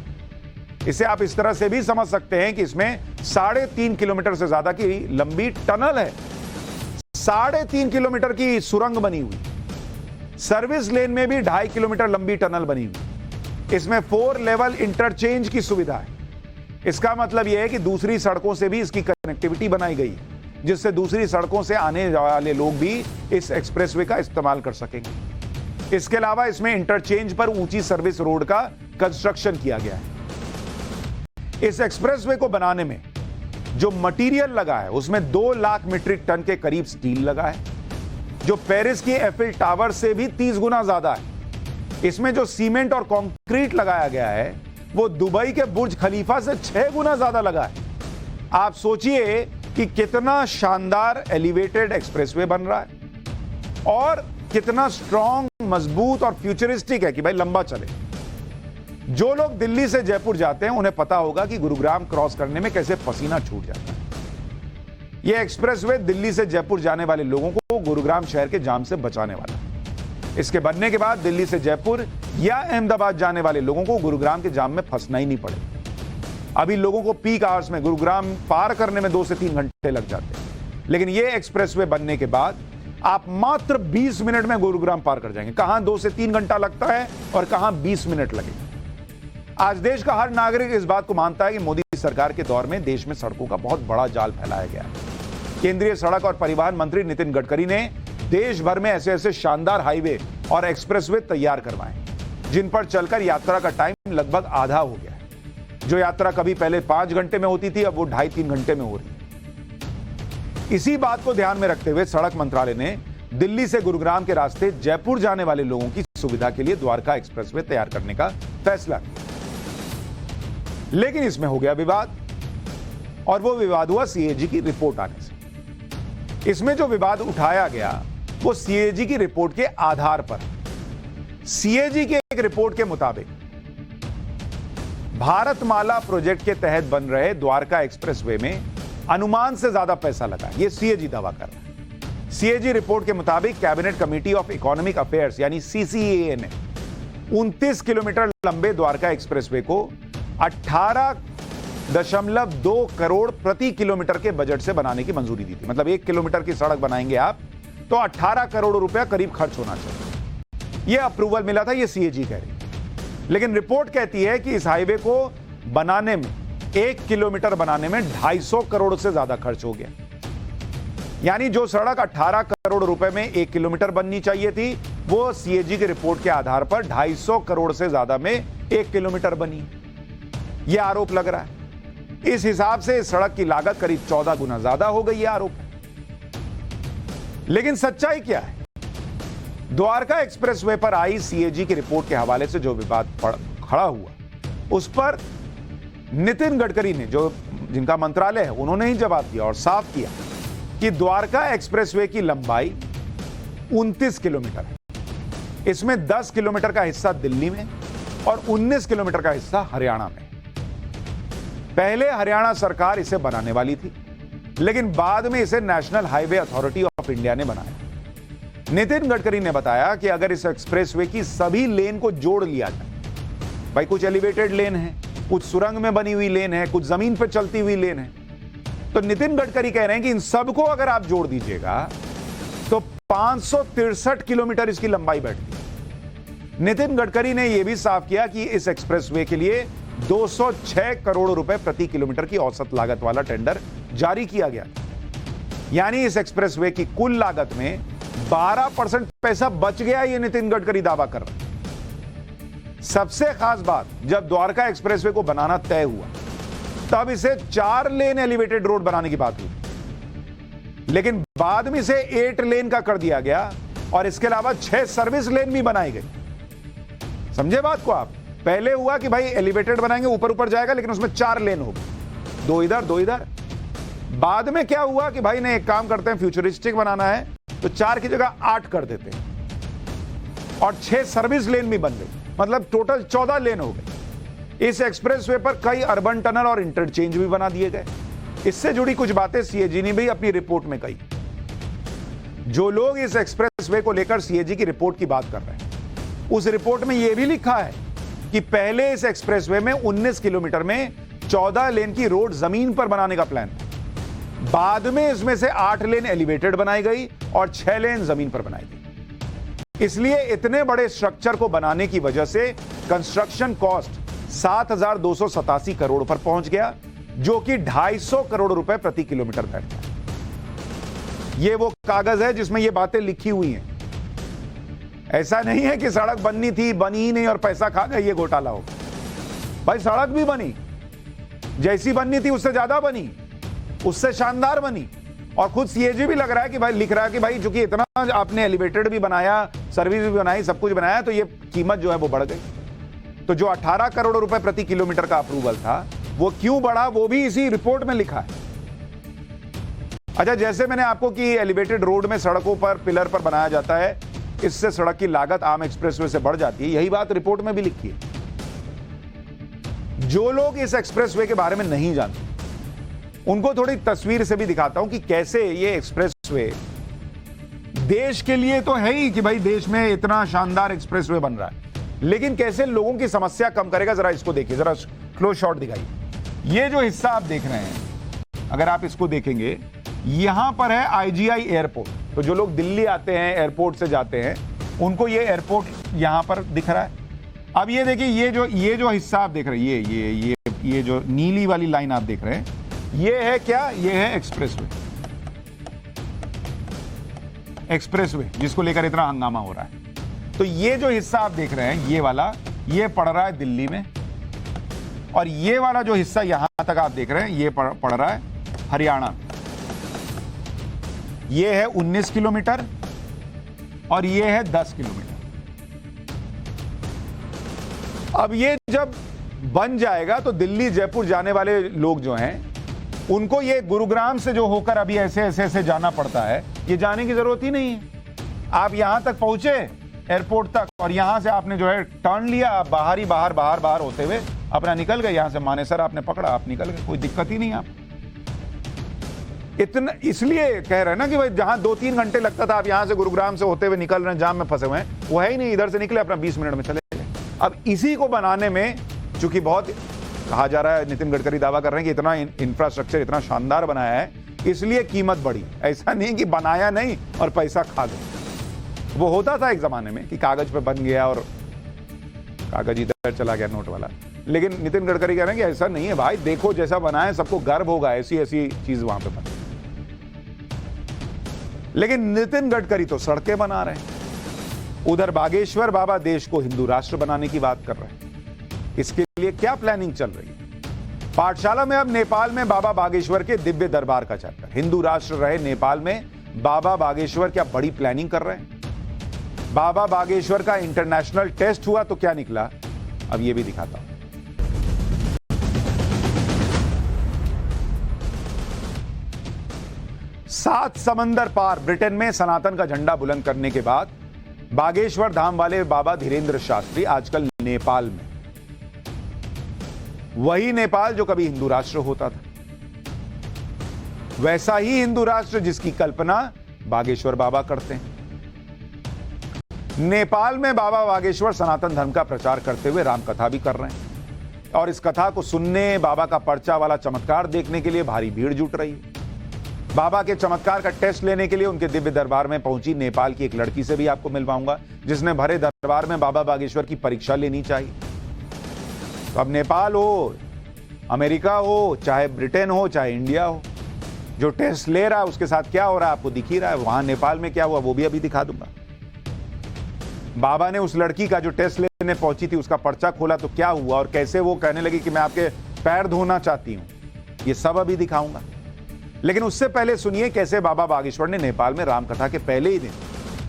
इसे आप इस तरह से भी समझ सकते हैं कि इसमें 3.5 किलोमीटर से ज्यादा की लंबी टनल है, 3.5 किलोमीटर की सुरंग बनी हुई, सर्विस लेन में भी 2.5 किलोमीटर लंबी टनल बनी हुई। इसमें 4 लेवल इंटरचेंज की सुविधा है। इसका मतलब यह है कि दूसरी सड़कों से भी इसकी कनेक्टिविटी बनाई गई है, जिससे दूसरी सड़कों से आने वाले लोग भी इस एक्सप्रेसवे का इस्तेमाल कर सकेंगे। इसके अलावा इसमें इंटरचेंज पर ऊंची सर्विस रोड का कंस्ट्रक्शन किया गया है। इस एक्सप्रेसवे को बनाने में जो मटेरियल लगा है उसमें 2 लाख मीट्रिक टन के करीब स्टील लगा है, जो पेरिस की एफिल टावर से भी 30 गुना ज्यादा है। इसमें जो सीमेंट और कंक्रीट लगाया गया है वो दुबई के बुर्ज खलीफा से 6 गुना ज्यादा लगा है। आप सोचिए कि कितना शानदार एलिवेटेड एक्सप्रेसवे बन रहा है और कितना स्ट्रॉन्ग, मजबूत और फ्यूचरिस्टिक है कि भाई लंबा चले। जो लोग दिल्ली से जयपुर जाते हैं उन्हें पता होगा कि गुरुग्राम क्रॉस करने में कैसे पसीना छूट जाता है। यह एक्सप्रेसवे दिल्ली से जयपुर जाने वाले लोगों को गुरुग्राम शहर के जाम से बचाने वाला है। इसके बनने के बाद दिल्ली से जयपुर या अहमदाबाद जाने वाले लोगों को गुरुग्राम के जाम में फंसना ही नहीं पड़ेगा। अभी लोगों को पीक आवर्स में गुरुग्राम पार करने में 2 से 3 घंटे लग जाते हैं, लेकिन ये एक्सप्रेसवे बनने के बाद आप मात्र 20 मिनट में गुरुग्राम पार कर जाएंगे। कहां 2 से 3 घंटा लगता है और कहां 20 मिनट लगेगा। आज देश का हर नागरिक इस बात को मानता है कि मोदी सरकार के दौर में देश में सड़कों का बहुत बड़ा जाल फैलाया गया है। केंद्रीय सड़क और परिवहन मंत्री नितिन गडकरी ने देश भर में ऐसे ऐसे शानदार हाईवे और एक्सप्रेसवे तैयार करवाए जिन पर चलकर यात्रा का टाइम लगभग आधा हो गया है। जो यात्रा कभी पहले 5 घंटे में होती थी, अब वो 2.5-3 घंटे में हो रही है। इसी बात को ध्यान में रखते हुए सड़क मंत्रालय ने दिल्ली से गुरुग्राम के रास्ते जयपुर जाने वाले लोगों की सुविधा के लिए द्वारका एक्सप्रेसवे तैयार करने का फैसला किया। लेकिन इसमें हो गया विवाद, और वो विवाद हुआ सीएजी की रिपोर्ट आने से। इसमें जो विवाद उठाया गया वो सीएजी की रिपोर्ट के आधार पर। सीएजी के एक रिपोर्ट के मुताबिक भारतमाला प्रोजेक्ट के तहत बन रहे द्वारका एक्सप्रेसवे में अनुमान से ज्यादा पैसा लगा, ये सीएजी दावा कर रहा है। सीएजी रिपोर्ट के मुताबिक cabinet committee of economic affairs यानी सीसीईए ने 29 किलोमीटर लंबे द्वारका एक्सप्रेसवे को 18.2 करोड़ प्रति किलोमीटर के बजट से बनाने की मंजूरी दी थी। मतलब 1 किलोमीटर की सड़क बनाएंगे आप तो 18 करोड़ रुपया करीब खर्च होना चाहिए। यह अप्रूवल मिला था, यह सीएजी कह रही है। लेकिन रिपोर्ट कहती है कि इस हाईवे को बनाने में 1 किलोमीटर बनाने में 250 करोड़ से ज्यादा खर्च हो गया। यानी जो सड़क 18 करोड़ रुपए में 1 किलोमीटर बननी चाहिए थी, वो सीएजी की रिपोर्ट के आधार पर 250 करोड़ से ज्यादा में 1 किलोमीटर बनी। यह आरोप लग रहा है। इस हिसाब से इस सड़क की लागत करीब 14 गुना ज्यादा हो गई, यह आरोप है। लेकिन सच्चाई क्या है? द्वारका एक्सप्रेसवे पर आई सीएजी की रिपोर्ट के हवाले से जो विवाद खड़ा हुआ, उस पर नितिन गडकरी ने, जो जिनका मंत्रालय है, उन्होंने ही जवाब दिया और साफ किया कि द्वारका एक्सप्रेसवे की लंबाई 29 किलोमीटर है। इसमें 10 किलोमीटर का हिस्सा दिल्ली में और 19 किलोमीटर का हिस्सा हरियाणा में। पहले हरियाणा सरकार इसे बनाने वाली थी, लेकिन बाद में इसे national highway authority of India ने बनाया। नितिन गडकरी ने बताया कि अगर इस एक्सप्रेसवे की सभी लेन को जोड़ लिया जाए, भाई कुछ एलिवेटेड लेन है, कुछ सुरंग में बनी हुई लेन है, कुछ जमीन पर चलती हुई लेन है, तो नितिन गडकरी कह रहे हैं कि इन सबको अगर आप जोड़ दीजिएगा तो 563 किलोमीटर इसकी लंबाई बैठती है। नितिन गडकरी ने यह भी साफ किया कि इस एक्सप्रेसवे के लिए 206 करोड़ रुपए प्रति किलोमीटर की औसत लागत वाला टेंडर जारी किया गया। यानी इस एक्सप्रेसवे की कुल लागत में 12% पैसा बच गया, ये नितिन गडकरी दावा कर रहे हैं। सबसे खास बात, जब द्वारका एक्सप्रेसवे को बनाना तय हुआ तब इसे 4 लेन एलिवेटेड रोड बनाने की बात हुई, लेकिन बाद में इसे 8 लेन का कर दिया गया और इसके अलावा 6 सर्विस लेन भी बनाई गई। समझे बात को आप? पहले हुआ कि भाई एलिवेटेड बनाएंगे, ऊपर ऊपर जाएगा, लेकिन उसमें 4 लेन होगी, 2 इधर 2 इधर। बाद में क्या हुआ कि भाई ने एक काम करते हैं, फ्यूचरिस्टिक बनाना है तो 4 की जगह 8 कर देते हैं और 6 सर्विस लेन भी बन गई, मतलब टोटल 14 लेन हो गए। इस एक्सप्रेसवे पर कई अर्बन टनल और इंटरचेंज भी बना दिए गए। इससे जुड़ी कुछ बातें सीएजी ने भी अपनी रिपोर्ट में कही। जो लोग इस एक्सप्रेसवे को लेकर सीएजी की रिपोर्ट की बात कर रहे हैं, उस रिपोर्ट में यह भी लिखा है कि पहले इस एक्सप्रेसवे में 19 किलोमीटर में 14 लेन की रोड जमीन पर बनाने का प्लान था। बाद में इसमें से 8 लेन एलिवेटेड बनाई गई और 6 लेन जमीन पर बनाई गई। इसलिए इतने बड़े स्ट्रक्चर को बनाने की वजह से कंस्ट्रक्शन कॉस्ट 7,287 करोड़ पर पहुंच गया, जो कि 250 करोड़ रुपए प्रति किलोमीटर बैठता है। यह वो कागज है जिसमें ये बातें लिखी हुई हैं। ऐसा नहीं है कि सड़क बननी थी, बनी ही नहीं और पैसा खा गए, ये घोटाला हो। भाई सड़क भी बनी, जैसी बननी थी उससे ज्यादा बनी, उससे शानदार बनी। और खुद सीएजी भी लग रहा है कि भाई, लिख रहा है कि भाई चूंकि इतना आपने एलिवेटेड भी बनाया, सर्विस भी बनाई, सब कुछ बनाया, तो ये कीमत जो है वो बढ़ गई। तो जो 18 करोड़ रुपए प्रति किलोमीटर का अप्रूवल था, वो क्यों बढ़ा, वो भी इसी रिपोर्ट में लिखा है। अच्छा, जैसे मैंने आपको कि एलिवेटेड रोड में सड़कों पर पिलर पर बनाया जाता है, इससे सड़क की लागत आम एक्सप्रेसवे से बढ़ जाती है, यही बात रिपोर्ट में भी लिखी है। जो लोग इस एक्सप्रेसवे के बारे में नहीं जानते, उनको थोड़ी तस्वीर से भी दिखाता हूं कि कैसे ये एक्सप्रेसवे देश के लिए तो है ही कि भाई देश में इतना शानदार एक्सप्रेसवे बन रहा है, लेकिन कैसे लोगों की समस्या कम करेगा। जरा इसको देखिए, जरा क्लोज शॉट दिखाइए। ये जो हिस्सा आप देख रहे हैं, अगर आप इसको देखेंगे, यहां पर है आईजीआई एयरपोर्ट। तो जो लोग दिल्ली आते हैं, एयरपोर्ट से जाते हैं, उनको ये एयरपोर्ट यहां पर दिख रहा है। अब ये देखिए, ये जो हिस्सा आप देख रहे हैं, ये जो नीली वाली लाइन आप देख रहे हैं, ये है क्या? ये है एक्सप्रेसवे जिसको लेकर इतना हंगामा हो रहा है। तो ये जो हिस्सा आप देख रहे हैं, ये वाला, ये पड़ रहा है दिल्ली में, और ये वाला जो हिस्सा यहां तक आप देख रहे हैं, ये पड़ रहा है हरियाणा में। ये है 19 किलोमीटर और ये है 10 किलोमीटर। अब ये जब बन जाएगा तो दिल्ली जयपुर जाने वाले लोग जो हैं, उनको ये गुरुग्राम से जो होकर अभी ऐसे जाना पड़ता है, ये जाने की जरूरत ही नहीं है। आप यहां तक पहुंचे एयरपोर्ट तक, और यहां से आपने जो है टर्न लिया, आप बाहर होते हुए अपना निकल गए। यहां से मानेसर आपने पकड़ा, आप निकल गए, कोई दिक्कत ही नहीं। आप इतना इसलिए कह रहे हैं ना कि भाई जहां 2-3 घंटे लगता था, आप यहां से गुरुग्राम से होते हुए निकल रहे हैं, जाम में फंसे हुए हैं, वो है ही नहीं। इधर से निकले, अपना 20 मिनट में चले गए। अब इसी को बनाने में, चूंकि बहुत कहा जा रहा है, नितिन गडकरी दावा कर रहे हैं कि इतना इंफ्रास्ट्रक्चर इतना शानदार बनाया है, इसलिए कीमत बढ़ी। ऐसा नहीं कि बनाया नहीं और पैसा खा गए। वो होता था एक जमाने में कि कागज पे बन गया और कागज इधर चला गया, नोट वाला। लेकिन नितिन गडकरी कह रहे हैं कि ऐसा नहीं है भाई, देखो जैसा बनाया, सबको गर्व होगा, ऐसी चीज वहां पे बनी। लेकिन नितिन गडकरी तो सड़कें बना रहे हैं, उधर बागेश्वर बाबा देश को हिंदू राष्ट्र बनाने की बात कर रहे हैं। इसके लिए क्या प्लानिंग चल रही है? पाठशाला में अब नेपाल में बाबा बागेश्वर के दिव्य दरबार का चैप्टर। हिंदू राष्ट्र रहे नेपाल में बाबा बागेश्वर क्या बड़ी प्लानिंग कर रहे हैं? बाबा बागेश्वर का इंटरनेशनल टेस्ट हुआ तो क्या निकला, अब यह भी दिखाता हूं। सात समंदर पार ब्रिटेन में सनातन का झंडा बुलंद करने के बाद बागेश्वर धाम वाले बाबा धीरेन्द्र शास्त्री आजकल नेपाल में, वही नेपाल जो कभी हिंदू राष्ट्र होता था, वैसा ही हिंदू राष्ट्र जिसकी कल्पना बागेश्वर बाबा करते हैं। नेपाल में बाबा बागेश्वर सनातन धर्म का प्रचार करते हुए रामकथा भी कर रहे हैं, और इस कथा को सुनने, बाबा का पर्चा वाला चमत्कार देखने के लिए भारी भीड़ जुट रही है। बाबा के चमत्कार का टेस्ट लेने के लिए उनके दिव्य दरबार में पहुंची नेपाल की एक लड़की से भी आपको मिलवाऊंगा, जिसने भरे दरबार में बाबा बागेश्वर की परीक्षा लेनी चाहिए। तो अब नेपाल हो, अमेरिका हो, चाहे ब्रिटेन हो, चाहे इंडिया हो, जो टेस्ट ले रहा है उसके साथ क्या हो रहा है आपको दिख ही रहा है। वहां नेपाल में क्या हुआ वो भी अभी दिखा दूंगा। बाबा ने उस लड़की का जो टेस्ट लेने पहुंची थी उसका पर्चा खोला तो क्या हुआ, और कैसे वो कहने लगी कि मैं आपके पैर धोना चाहती हूं, ये सब अभी दिखाऊंगा। लेकिन उससे पहले सुनिए कैसे बाबा बागेश्वर ने नेपाल में रामकथा के पहले ही दिन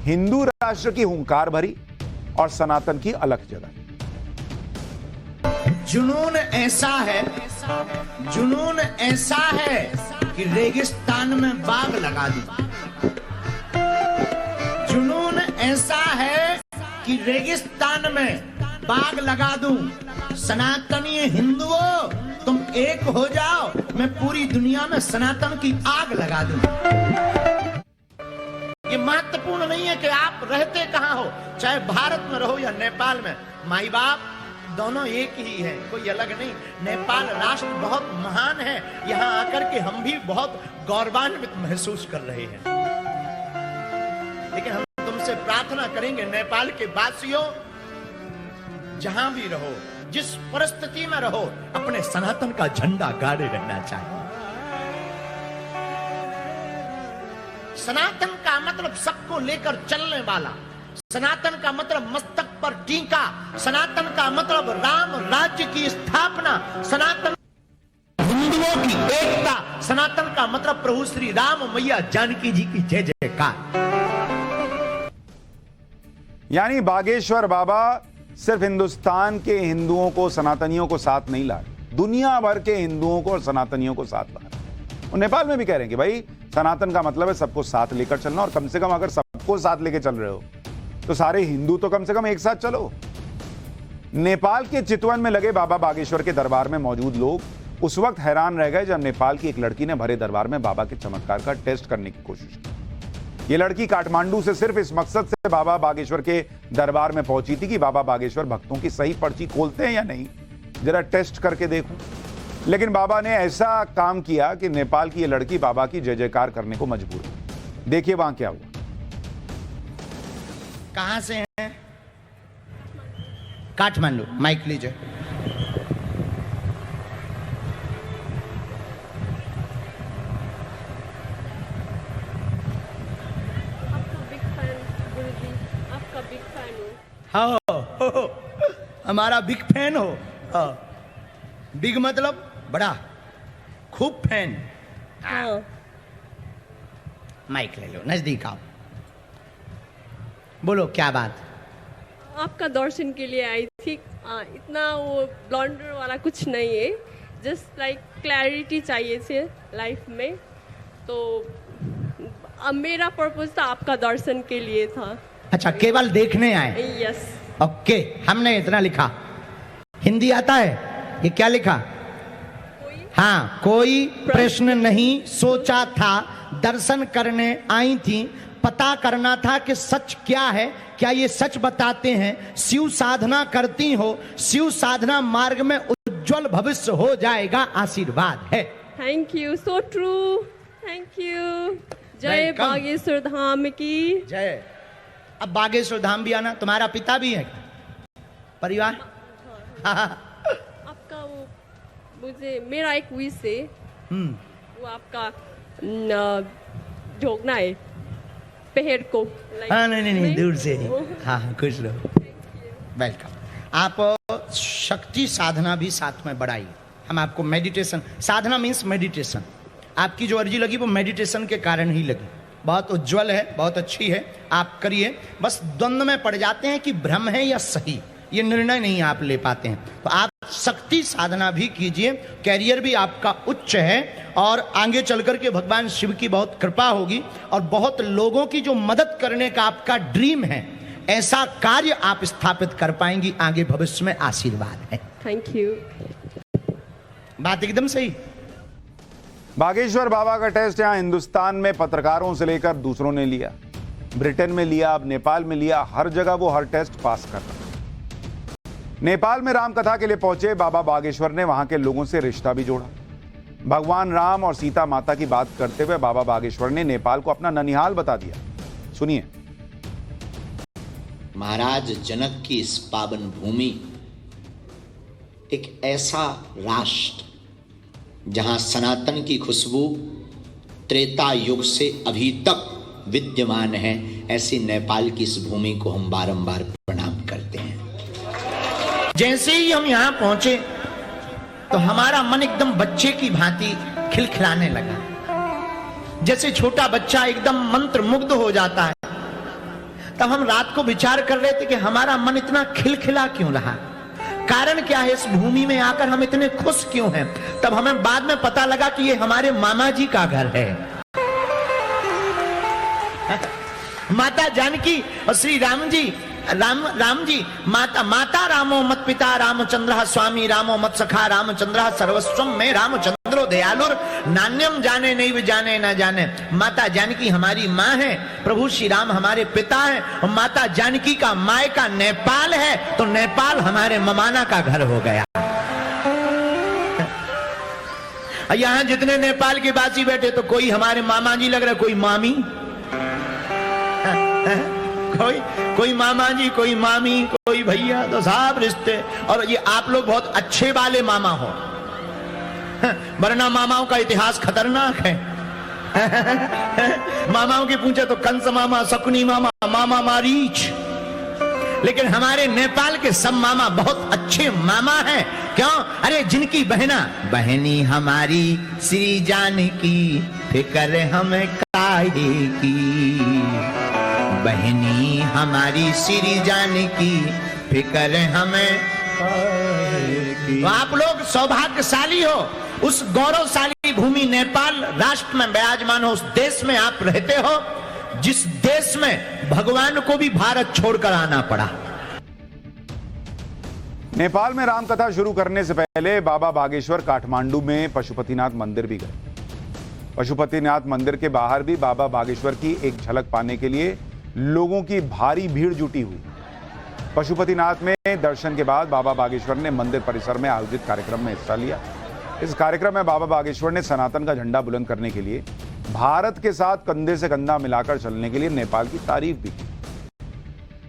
हिंदू राष्ट्र की हुंकार भरी और सनातन की अलख जगाई। जुनून ऐसा है कि रेगिस्तान में बाग लगा दूं। जुनून ऐसा है कि रेगिस्तान में बाग लगा दूं। सनातनी हिंदुओं, तुम एक हो जाओ, मैं पूरी दुनिया में सनातन की आग लगा दूं। ये महत्वपूर्ण नहीं है कि आप रहते कहां हो, चाहे भारत में रहो या नेपाल में, माई बाप दोनों एक ही है, कोई अलग नहीं। नेपाल राष्ट्र बहुत महान है, यहां आकर के हम भी बहुत गौरवान्वित महसूस कर रहे हैं। लेकिन हम तुमसे प्रार्थना करेंगे, नेपाल के वासियों, जहां भी रहो, जिस परिस्थिति में रहो, अपने सनातन का झंडा गाड़े रहना चाहिए। सनातन का मतलब सबको लेकर चलने वाला, सनातन का मतलब मस्तक पर टीका, सनातन का मतलब राम राज्य की स्थापना, सनातन हिंदुओं की एकता, सनातन का मतलब प्रभु श्री राम मैया जानकी जी की जय जयकार। यानी बागेश्वर बाबा सिर्फ हिंदुस्तान के हिंदुओं को, सनातनियों को साथ नहीं ला रहे, दुनिया भर के हिंदुओं को और सनातनियों को साथ ला रहे। और नेपाल में भी कह रहे हैं कि भाई सनातन का मतलब है सबको साथ लेकर चलना, और कम से कम अगर सबको साथ लेकर चल रहे हो तो सारे हिंदू तो कम से कम एक साथ चलो। नेपाल के चितवन में लगे बाबा बागेश्वर के दरबार में मौजूद लोग उस वक्त हैरान रह गए जब नेपाल की एक लड़की ने भरे दरबार में बाबा के चमत्कार का टेस्ट करने की कोशिश की। ये लड़की काठमांडू से सिर्फ इस मकसद से बाबा बागेश्वर के दरबार में पहुंची थी कि बाबा बागेश्वर भक्तों की सही पर्ची खोलते हैं या नहीं, जरा टेस्ट करके देखूं। लेकिन बाबा ने ऐसा काम किया कि नेपाल की ये लड़की बाबा की जय जयकार करने को मजबूर है। देखिए वहां क्या हुआ। कहां से हैं? काठमांडू। माइक लीजिए। आपका बिग फैन हूँ। हाँ, हमारा बिग फैन हो। बिग मतलब बड़ा, खूब फैन। हाँ। माइक ले लो, नजदीक आओ, बोलो क्या बात। आपका दर्शन के लिए आई थी। इतना वो ब्लंडर वाला कुछ नहीं है, जस्ट लाइक क्लैरिटी चाहिए थे लाइफ में। तो अब मेरा पर्पस था आपका दर्शन के लिए था। अच्छा, केवल देखने आए? यस। ओके, हमने इतना लिखा। हिंदी आता है? ये क्या लिखा? हाँ, कोई प्रश्न नहीं सोचा था, दर्शन करने आई थी, पता करना था कि सच क्या है, क्या ये सच बताते हैं, शिव साधना करती हो, शिव साधना मार्ग में उज्जवल भविष्य हो जाएगा, आशीर्वाद है। Thank you, so true, thank you. जय Welcome. बागेश्वर धाम की जय। अब बागेश्वर धाम भी आना। तुम्हारा पिता भी है परिवार? आपका वो मुझे मेरा एक विश है, वो आपका ढोकना है पहर को। हाँ, नहीं, दूर से ही। हाँ, खुश रहो। वेलकम। आप शक्ति साधना भी साथ में बढ़ाइए। हम आपको मेडिटेशन, साधना मीन्स मेडिटेशन, आपकी जो अर्जी लगी वो मेडिटेशन के कारण ही लगी। बहुत उज्जवल है, बहुत अच्छी है, आप करिए। बस द्वंद्व में पड़ जाते हैं कि भ्रम है या सही, ये निर्णय नहीं आप ले पाते हैं। तो आप शक्ति साधना भी कीजिए, कैरियर भी आपका उच्च है और आगे चलकर के भगवान शिव की बहुत कृपा होगी और बहुत लोगों की जो मदद करने का आपका ड्रीम है, ऐसा कार्य आप स्थापित कर पाएंगी आगे भविष्य में, आशीर्वाद है। Thank you. बात एकदम सही। बागेश्वर बाबा का टेस्ट यहां हिंदुस्तान में पत्रकारों से लेकर दूसरों ने लिया, ब्रिटेन में लिया, अब नेपाल में लिया, हर जगह वो हर टेस्ट पास कर रहा। नेपाल में राम कथा के लिए पहुंचे बाबा बागेश्वर ने वहां के लोगों से रिश्ता भी जोड़ा। भगवान राम और सीता माता की बात करते हुए बाबा बागेश्वर ने नेपाल को अपना ननिहाल बता दिया। सुनिए। महाराज जनक की इस पावन भूमि एक ऐसा राष्ट्र जहां सनातन की खुशबू त्रेता युग से अभी तक विद्यमान है, ऐसी नेपाल की इस भूमि को हम बारंबार प्रणाम करते हैं। जैसे ही हम यहां पहुंचे तो हमारा मन एकदम बच्चे की भांति खिलखिलाने लगा, जैसे छोटा बच्चा एकदम मंत्र मुग्ध हो जाता है। तब हम रात को विचार कर रहे थे कि हमारा मन इतना खिलखिला क्यों रहा, कारण क्या है, इस भूमि में आकर हम इतने खुश क्यों हैं। तब हमें बाद में पता लगा कि ये हमारे मामा जी का घर है। माता जानकी और श्री राम जी, राम जी, माता रामो मत पिता रामचंद्र, स्वामी रामो मत सखा रामचंद्र, सर्वस्वम में रामचंद्रो दयालुर, नान्यम जाने नहीं जाने ना जाने। माता जानकी हमारी माँ है, प्रभु श्री राम हमारे पिता है, और माता जानकी का मायका नेपाल है, तो नेपाल हमारे ममाना का घर हो गया। यहाँ जितने नेपाल के बासी बैठे तो कोई हमारे मामा जी लग रहे, कोई मामी, कोई मामा जी, कोई मामी, कोई भैया, तो सब रिश्ते। और ये आप लोग बहुत अच्छे वाले मामा हो, वरना मामाओं का इतिहास खतरनाक है। मामाओं के पूछे तो कंस मामा, शकुनी मामा, मामा मारीच, लेकिन हमारे नेपाल के सब मामा बहुत अच्छे मामा हैं। क्यों? अरे जिनकी बहनी हमारी श्री जानकी, फिक्र हमें काहे की, बहनी हमारी श्री जानकी, फिक्र हमें। तो आप लोग सौभाग्यशाली हो, उस गौरवशाली भूमि नेपाल राष्ट्र में विराजमान हो, उस देश में आप रहते हो जिस देश में भगवान को भी भारत छोड़कर आना पड़ा। नेपाल में रामकथा शुरू करने से पहले बाबा बागेश्वर काठमांडू में पशुपतिनाथ मंदिर भी गए। पशुपतिनाथ मंदिर के बाहर भी बाबा बागेश्वर की एक झलक पाने के लिए लोगों की भारी भीड़ जुटी हुई। पशुपतिनाथ में दर्शन के बाद बाबा बागेश्वर ने मंदिर परिसर में आयोजित कार्यक्रम में हिस्सा लिया। इस कार्यक्रम में बाबा बागेश्वर ने सनातन का झंडा बुलंद करने के लिए भारत के साथ कंधे से कंधा मिलाकर चलने के लिए नेपाल की तारीफ भी की।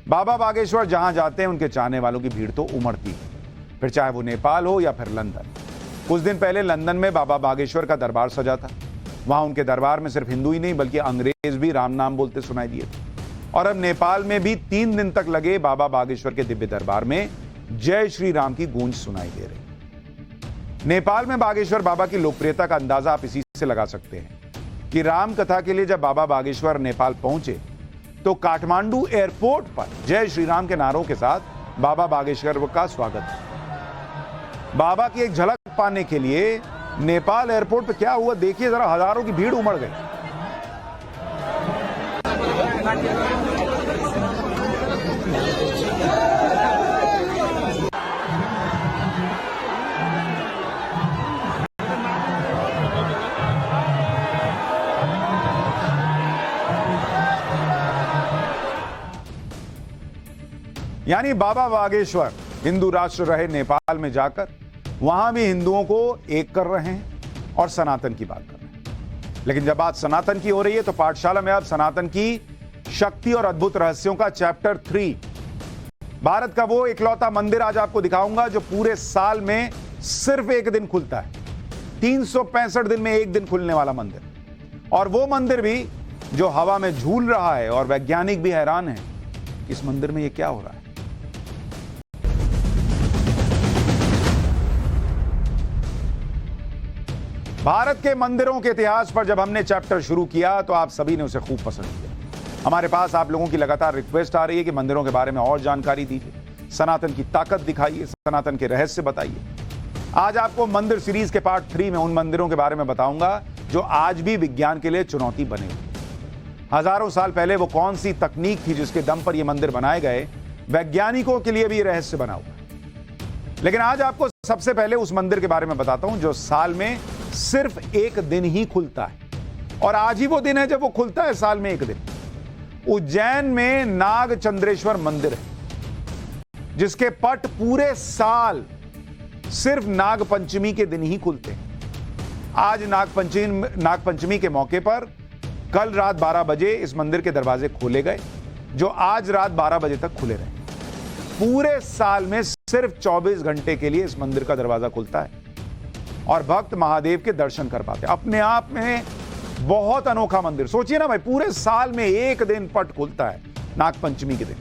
बाबा बागेश्वर जहां जाते हैं उनके चाहने वालों की भीड़ तो उमड़ती है, फिर चाहे वो नेपाल हो या फिर लंदन। कुछ दिन पहले लंदन में बाबा बागेश्वर का दरबार सजा था। वहां उनके दरबार में सिर्फ हिंदू ही नहीं बल्कि अंग्रेज भी राम नाम बोलते सुनाई दिए थे। और अब नेपाल में भी 3 दिन तक लगे बाबा बागेश्वर के दिव्य दरबार में जय श्री राम की गूंज सुनाई दे रही। नेपाल में बागेश्वर बाबा की लोकप्रियता का अंदाजा आप इसी से लगा सकते हैं कि राम कथा के लिए जब बाबा बागेश्वर नेपाल पहुंचे तो काठमांडू एयरपोर्ट पर जय श्री राम के नारों के साथ बाबा बागेश्वर का स्वागत। बाबा की एक झलक पाने के लिए नेपाल एयरपोर्ट पर क्या हुआ देखिए जरा, हजारों की भीड़ उमड़ गई। यानी बाबा बागेश्वर हिंदू राष्ट्र रहे नेपाल में जाकर वहां भी हिंदुओं को एक कर रहे हैं और सनातन की बात कर रहे हैं। लेकिन जब बात सनातन की हो रही है तो पाठशाला में अब सनातन की शक्ति और अद्भुत रहस्यों का चैप्टर 3, भारत का वो इकलौता मंदिर आज आपको दिखाऊंगा जो पूरे साल में सिर्फ एक दिन खुलता है। 365 दिन में एक दिन खुलने वाला मंदिर, और वो मंदिर भी जो हवा में झूल रहा है और वैज्ञानिक भी हैरान है इस मंदिर में ये क्या हो रहा है। भारत के मंदिरों के इतिहास पर जब हमने चैप्टर शुरू किया तो आप सभी ने उसे खूब पसंद किया। हमारे पास आप लोगों की लगातार रिक्वेस्ट आ रही है कि मंदिरों के बारे में और जानकारी दीजिए, सनातन की ताकत दिखाइए, सनातन के रहस्य बताइए। आज आपको मंदिर सीरीज के पार्ट 3 में उन मंदिरों के बारे में बताऊंगा जो आज भी विज्ञान के लिए चुनौती बने हुए। हजारों साल पहले वो कौन सी तकनीक थी जिसके दम पर ये मंदिर बनाए गए, वैज्ञानिकों के लिए भी रहस्य बना हुआ। लेकिन आज आपको सबसे पहले उस मंदिर के बारे में बताता हूं जो साल में सिर्फ एक दिन ही खुलता है, और आज ही वो दिन है जब वो खुलता है साल में एक दिन। उज्जैन में नाग चंद्रेश्वर मंदिर है जिसके पट पूरे साल सिर्फ नाग पंचमी के दिन ही खुलते हैं। आज नाग पंचमी के मौके पर कल रात 12 बजे इस मंदिर के दरवाजे खोले गए जो आज रात 12 बजे तक खुले रहे। पूरे साल में सिर्फ 24 घंटे के लिए इस मंदिर का दरवाजा खुलता है और भक्त महादेव के दर्शन कर पाते। अपने आप में बहुत अनोखा मंदिर। सोचिए ना भाई, पूरे साल में एक दिन पट खुलता है नाग पंचमी के दिन।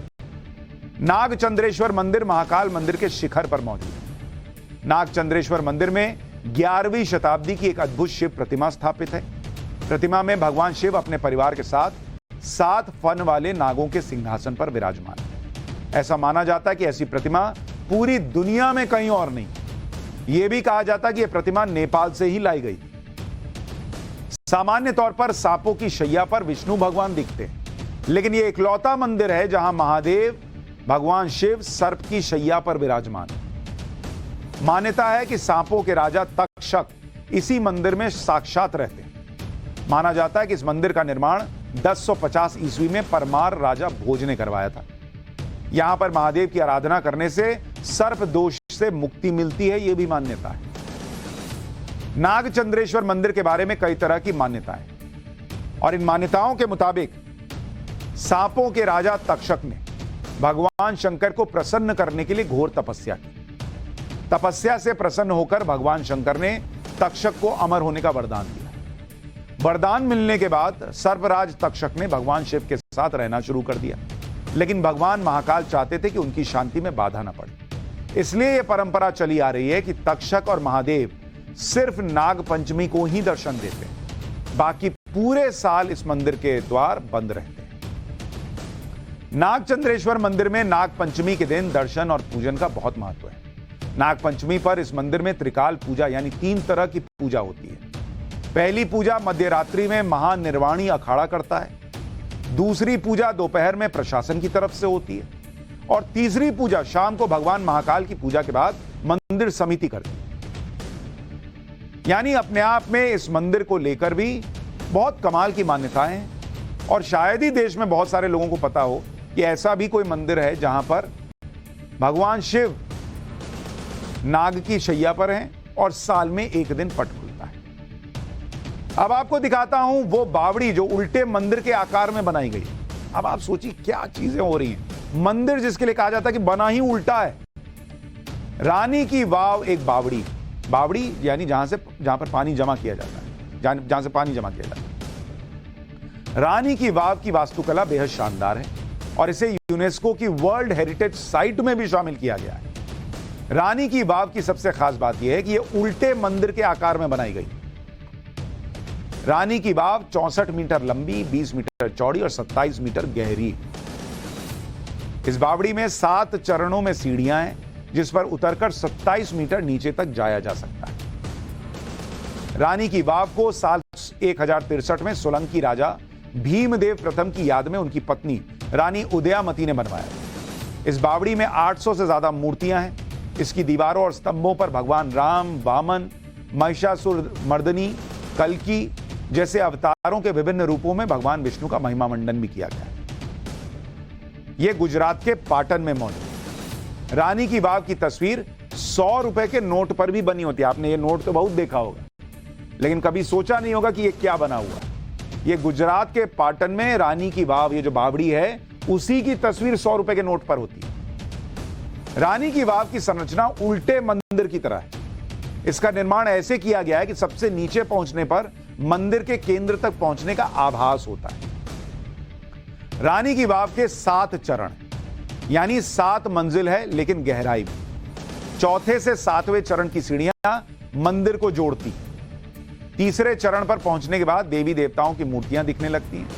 नाग चंद्रेश्वर मंदिर महाकाल मंदिर के शिखर पर मौजूद है। नाग चंद्रेश्वर मंदिर में 11वीं शताब्दी की एक अद्भुत शिव प्रतिमा स्थापित है। प्रतिमा में भगवान शिव अपने परिवार के साथ 7 फन वाले नागों के सिंहासन पर विराजमान है। ऐसा माना जाता है कि ऐसी प्रतिमा पूरी दुनिया में कहीं और नहीं। यह भी कहा जाता है कि यह प्रतिमा नेपाल से ही लाई गई। सामान्य तौर पर सांपों की शैया पर विष्णु भगवान दिखते हैं, लेकिन यह इकलौता मंदिर है जहां महादेव भगवान शिव सर्प की शैया पर विराजमान है। मान्यता है कि सांपों के राजा तक्षक इसी मंदिर में साक्षात रहते हैं। माना जाता है कि इस मंदिर का निर्माण 1050 ईस्वी में परमार राजा भोज ने करवाया था। यहां पर महादेव की आराधना करने से सर्प दोष से मुक्ति मिलती है, यह भी मान्यता है। नाग चंद्रेश्वर मंदिर के बारे में कई तरह की मान्यताएं, और इन मान्यताओं के मुताबिक सांपों के राजा तक्षक ने भगवान शंकर को प्रसन्न करने के लिए घोर तपस्या की। तपस्या से प्रसन्न होकर भगवान शंकर ने तक्षक को अमर होने का वरदान दिया। वरदान मिलने के बाद सर्पराज तक्षक ने भगवान शिव के साथ रहना शुरू कर दिया, लेकिन भगवान महाकाल चाहते थे कि उनकी शांति में बाधा न पड़े। इसलिए यह परंपरा चली आ रही है कि तक्षक और महादेव सिर्फ नाग पंचमी को ही दर्शन देते हैं, बाकी पूरे साल इस मंदिर के द्वार बंद रहते हैं। नाग चंद्रेश्वर मंदिर में नाग पंचमी के दिन दर्शन और पूजन का बहुत महत्व है। नाग पंचमी पर इस मंदिर में त्रिकाल पूजा यानी 3 तरह की पूजा होती है। पहली पूजा मध्य रात्रि में महानिर्वाणी अखाड़ा करता है, दूसरी पूजा दोपहर में प्रशासन की तरफ से होती है, और तीसरी पूजा शाम को भगवान महाकाल की पूजा के बाद मंदिर समिति करती है। यानी अपने आप में इस मंदिर को लेकर भी बहुत कमाल की मान्यताएं हैं, और शायद ही देश में बहुत सारे लोगों को पता हो कि ऐसा भी कोई मंदिर है जहां पर भगवान शिव नाग की शैया पर हैं और साल में एक दिन पट खुलता है। अब आपको दिखाता हूं वो बावड़ी जो उल्टे मंदिर के आकार में बनाई गई। अब आप सोचिए क्या चीजें हो रही हैं। मंदिर जिसके लिए कहा जाता है कि बना ही उल्टा है। रानी की वाव एक बावड़ी, बावड़ी यानी जहां पर पानी जमा किया जाता है, जहां से पानी जमा किया जाता है। रानी की वाव की वास्तुकला बेहद शानदार है और इसे यूनेस्को की वर्ल्ड हेरिटेज साइट में भी शामिल किया गया है। रानी की वाव की सबसे खास बात यह है कि यह उल्टे मंदिर के आकार में बनाई गई। रानी की वाव 64 मीटर लंबी, 20 मीटर चौड़ी और 27 मीटर गहरी। इस बावड़ी में 7 चरणों में सीढ़ियां हैं जिस पर उतरकर 27 मीटर नीचे तक जाया जा सकता है। रानी की वाव को साल 1063 में सोलंकी राजा भीमदेव प्रथम की याद में उनकी पत्नी रानी उदयामती ने बनवाया। इस बावड़ी में 800 से ज्यादा मूर्तियां हैं। इसकी दीवारों और स्तंभों पर भगवान राम, वामन, महिषासुर मर्दनी, कल्की जैसे अवतारों के विभिन्न रूपों में भगवान विष्णु का महिमा मंडन भी किया गया है। यह गुजरात के पाटन में मौजूद है। रानी की वाव की तस्वीर 100 रुपए के नोट पर भी बनी होती है। आपने ये नोट तो बहुत देखा होगा, लेकिन कभी सोचा नहीं होगा कि ये क्या बना हुआ है। ये गुजरात के पाटन में रानी की वाव, ये जो बावड़ी है, उसी की तस्वीर 100 रुपए के नोट पर होती है। रानी की वाव की संरचना उल्टे मंदिर की तरह है। इसका निर्माण ऐसे किया गया है कि सबसे नीचे पहुंचने पर मंदिर के केंद्र तक पहुंचने का आभास होता है। रानी की वाव के 7 चरण यानी 7 मंजिल है, लेकिन गहराई भी। चौथे से 7वें चरण की सीढ़ियां मंदिर को जोड़ती। तीसरे चरण पर पहुंचने के बाद देवी देवताओं की मूर्तियां दिखने लगती हैं।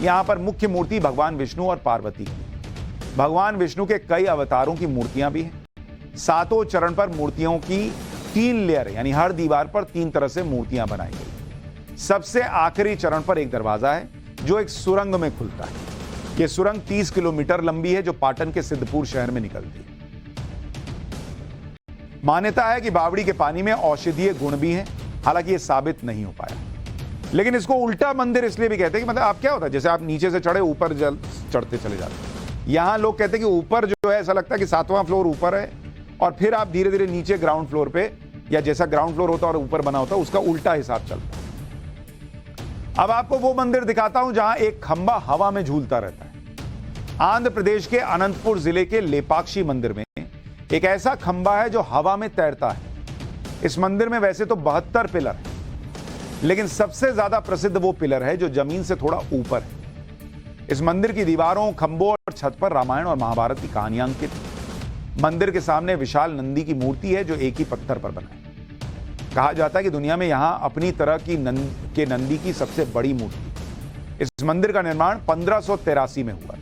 यहां पर मुख्य मूर्ति भगवान विष्णु और पार्वती की। भगवान विष्णु के कई अवतारों की मूर्तियां भी हैं। 7वें चरण पर मूर्तियों की 3 लेयर यानी हर दीवार पर 3 तरह से मूर्तियां बनाई गई। सबसे आखिरी चरण पर एक दरवाजा है जो एक सुरंग में खुलता है। यह सुरंग 30 किलोमीटर लंबी है जो पाटन के सिद्धपुर शहर में निकलती है। मान्यता है कि बावड़ी के पानी में औषधीय गुण भी हैं, हालांकि यह साबित नहीं हो पाया। लेकिन इसको उल्टा मंदिर इसलिए भी कहते हैं कि मतलब आप क्या होता है, जैसे आप नीचे से चढ़े ऊपर चढ़ते चले जाते हैं। यहां लोग कहते हैं कि ऊपर जो है ऐसा लगता है कि 7वां फ्लोर ऊपर है और फिर आप धीरे धीरे नीचे ग्राउंड फ्लोर पे, या जैसा ग्राउंड फ्लोर होता है और ऊपर बना होता है, उसका उल्टा हिसाब चलता है। अब आपको वो मंदिर दिखाता हूं जहां एक खंबा हवा में झूलता रहता है। आंध्र प्रदेश के अनंतपुर जिले के लेपाक्षी मंदिर में एक ऐसा खंबा है जो हवा में तैरता है। इस मंदिर में वैसे तो 72 पिलर है, लेकिन सबसे ज्यादा प्रसिद्ध वो पिलर है जो जमीन से थोड़ा ऊपर है। इस मंदिर की दीवारों, खंभों और छत पर रामायण और महाभारत की कहानियां अंकित हैं। मंदिर के सामने विशाल नंदी की मूर्ति है जो एक ही पत्थर पर बना है। कहा जाता है कि दुनिया में यहां अपनी तरह की नंदी की सबसे बड़ी मूर्ति। इस मंदिर का निर्माण 1583 में हुआ था।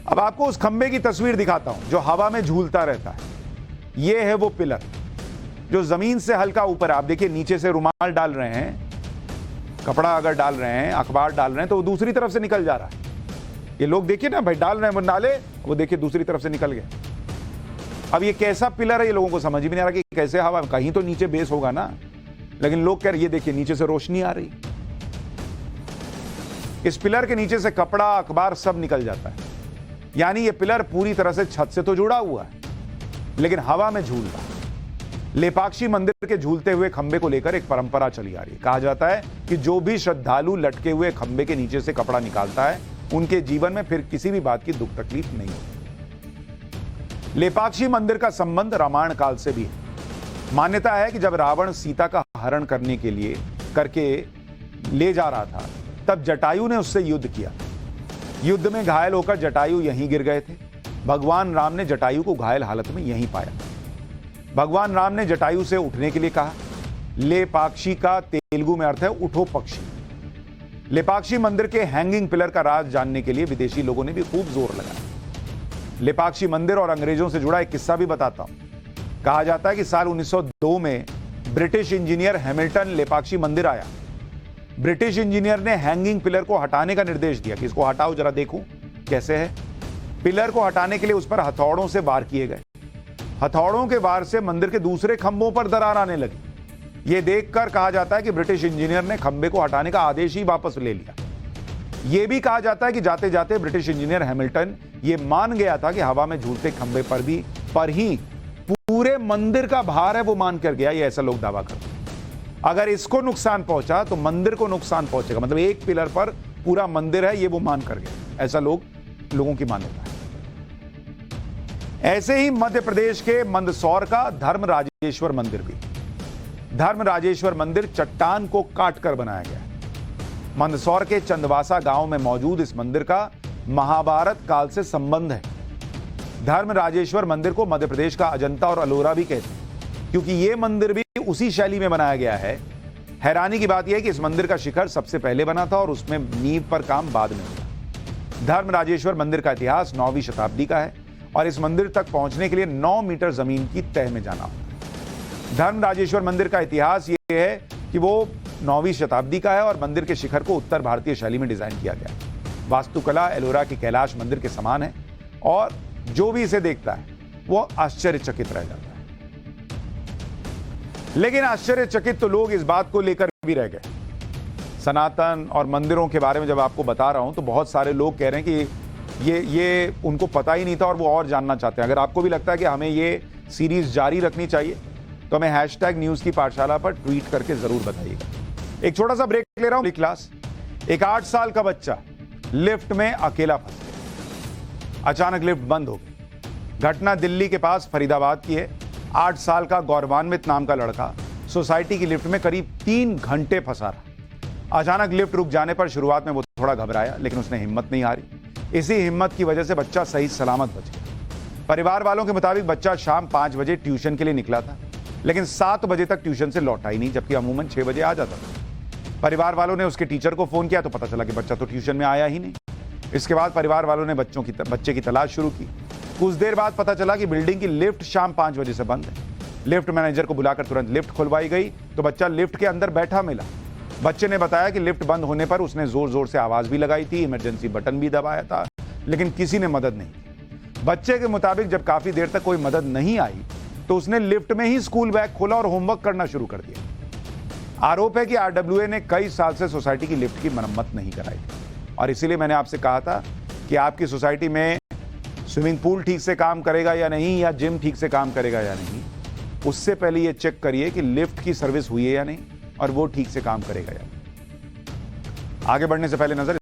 अब आपको उस खंबे की तस्वीर दिखाता हूं जो हवा में झूलता रहता है। यह है वो पिलर जो जमीन से हल्का ऊपर है। आप देखिए नीचे से रुमाल डाल रहे हैं, कपड़ा अगर डाल रहे हैं, अखबार डाल रहे हैं, तो वो दूसरी तरफ से निकल जा रहा है। ये लोग देखिए ना भाई, डाल रहे हैं वो नाले, वो देखिए दूसरी तरफ से निकल गए। अब ये कैसा पिलर है ये लोगों को समझ भी नहीं आ रहा कि कैसे हवा, कहीं तो नीचे बेस होगा ना, लेकिन लोग कह रहे ये देखिए नीचे से रोशनी आ रही। इस पिलर के नीचे से कपड़ा, अखबार सब निकल जाता है। यानी ये पिलर पूरी तरह से छत से तो जुड़ा हुआ है, लेकिन हवा में झूल रहा है। लेपाक्षी मंदिर के झूलते हुए खंबे को लेकर एक परंपरा चली आ रही है। कहा जाता है कि जो भी श्रद्धालु लटके हुए खंबे के नीचे से कपड़ा निकालता है, उनके जीवन में फिर किसी भी बात की दुख तकलीफ नहीं होती। लेपाक्षी मंदिर का संबंध रामायण काल से भी है। मान्यता है कि जब रावण सीता का हरण करके ले जा रहा था, तब जटायु ने उससे युद्ध किया। युद्ध में घायल होकर जटायु यहीं गिर गए थे। भगवान राम ने जटायु को घायल हालत में यहीं पाया। भगवान राम ने जटायु से उठने के लिए कहा। लेपाक्षी का तेलुगु में अर्थ है उठो पक्षी। लेपाक्षी मंदिर के हैंगिंग पिलर का राज जानने के लिए विदेशी लोगों ने भी खूब जोर लगाया। लेपाक्षी मंदिर और अंग्रेजों से जुड़ा एक किस्सा भी बताता हूं। कहा जाता है कि साल 1902 में ब्रिटिश इंजीनियर हैमिल्टन लेपाक्षी मंदिर आया। ब्रिटिश इंजीनियर ने हैंगिंग पिलर को हटाने का निर्देश दिया कि इसको हटाओ, जरा देखूं कैसे है। पिलर को हटाने के लिए उस पर हथौड़ों से वार किए गए। हथौड़ों के वार से मंदिर के दूसरे खंभों पर दरार आने लगी। यह देखकर कहा जाता है कि ब्रिटिश इंजीनियर ने खंभे को हटाने का आदेश ही वापस ले लिया। यह भी कहा जाता है कि जाते जाते ब्रिटिश इंजीनियर हैमिल्टन यह मान गया था कि हवा में झूलते खंभे पर ही पूरे मंदिर का भार है वो मान कर गया, ये ऐसा लोग दावा करते हैं। अगर इसको नुकसान पहुंचा तो मंदिर को नुकसान पहुंचेगा, मतलब एक पिलर पर पूरा मंदिर है ये वो मान कर गया, ऐसा लोगों की मान्यता है। ऐसे ही मध्य प्रदेश के मंदसौर का धर्म राजेश्वर मंदिर भी, धर्म राजेश्वर मंदिर चट्टान को काटकर बनाया गया है। मंदसौर के चंदवासा गांव में मौजूद इस मंदिर का महाभारत काल से संबंध है। धर्म राजेश्वर मंदिर को मध्य प्रदेश का अजंता और अलोरा भी कहते हैं, क्योंकि यह मंदिर भी उसी शैली में बनाया गया है। हैरानी की बात यह है कि इस मंदिर का शिखर सबसे पहले बना था और उसमें नींव पर काम बाद में हुआ। धर्म राजेश्वर मंदिर का इतिहास 9वीं शताब्दी का है और इस मंदिर तक पहुंचने के लिए 9 मीटर जमीन की तह में जाना होता है। धर्म राजेश्वर मंदिर का इतिहास यह है कि वो 9वीं शताब्दी का है और मंदिर के शिखर को उत्तर भारतीय शैली में डिजाइन किया गया है। वास्तुकला एलोरा के कैलाश मंदिर के समान है और जो भी इसे देखता है वो आश्चर्यचकित रह जाता है। लेकिन आश्चर्यचकित तो लोग इस बात को लेकर भी रह गए। सनातन और मंदिरों के बारे में जब आपको बता रहा हूं तो बहुत सारे लोग कह रहे हैं कि ये उनको पता ही नहीं था और वो और जानना चाहते हैं। अगर आपको भी लगता है कि हमें ये सीरीज जारी रखनी चाहिए तो हमें #न्यूज़ की पाठशाला पर ट्वीट करके जरूर बताइएगा। एक छोटा सा ब्रेक ले रहा हूं। क्लास, एक 8 साल का बच्चा लिफ्ट में अकेला फंस गया। अचानक लिफ्ट बंद हो गई। घटना दिल्ली के पास फरीदाबाद की है। 8 साल का गौरवान्वित नाम का लड़का सोसाइटी की लिफ्ट में करीब 3 घंटे फंसा रहा। अचानक लिफ्ट रुक जाने पर शुरुआत में वो थोड़ा घबराया, लेकिन उसने हिम्मत नहीं हारी। इसी हिम्मत की वजह से बच्चा सही सलामत बच गया। परिवार वालों के मुताबिक बच्चा शाम 5 बजे ट्यूशन के लिए निकला था, लेकिन 7 बजे तक ट्यूशन से लौटा ही नहीं, जबकि अमूमन 6 बजे आ जाता था। परिवार वालों ने उसके टीचर को फोन किया तो पता चला कि बच्चा तो ट्यूशन में आया ही नहीं। इसके बाद परिवार वालों ने बच्चे की तलाश शुरू की। कुछ देर बाद पता चला कि बिल्डिंग की लिफ्ट शाम 5 बजे से बंद है। लिफ्ट मैनेजर को बुलाकर तुरंत लिफ्ट खुलवाई गई तो बच्चा लिफ्ट के अंदर बैठा मिला। बच्चे ने बताया कि लिफ्ट बंद होने पर उसने जोर जोर से आवाज भी लगाई थी, इमरजेंसी बटन भी दबाया था, लेकिन किसी ने मदद नहीं की। बच्चे के मुताबिक जब काफी देर तक कोई मदद नहीं आई तो उसने लिफ्ट में ही स्कूल बैग खोला और होमवर्क करना शुरू कर दिया। आरोप है कि RWA ने कई साल से सोसाइटी की लिफ्ट की मरम्मत नहीं कराई और इसीलिए मैंने आपसे कहा था कि आपकी सोसाइटी में स्विमिंग पूल ठीक से काम करेगा या नहीं, या जिम ठीक से काम करेगा या नहीं, उससे पहले ये चेक करिए कि लिफ्ट की सर्विस हुई है या नहीं और वो ठीक से काम करेगा या नहीं। आगे बढ़ने से पहले नजर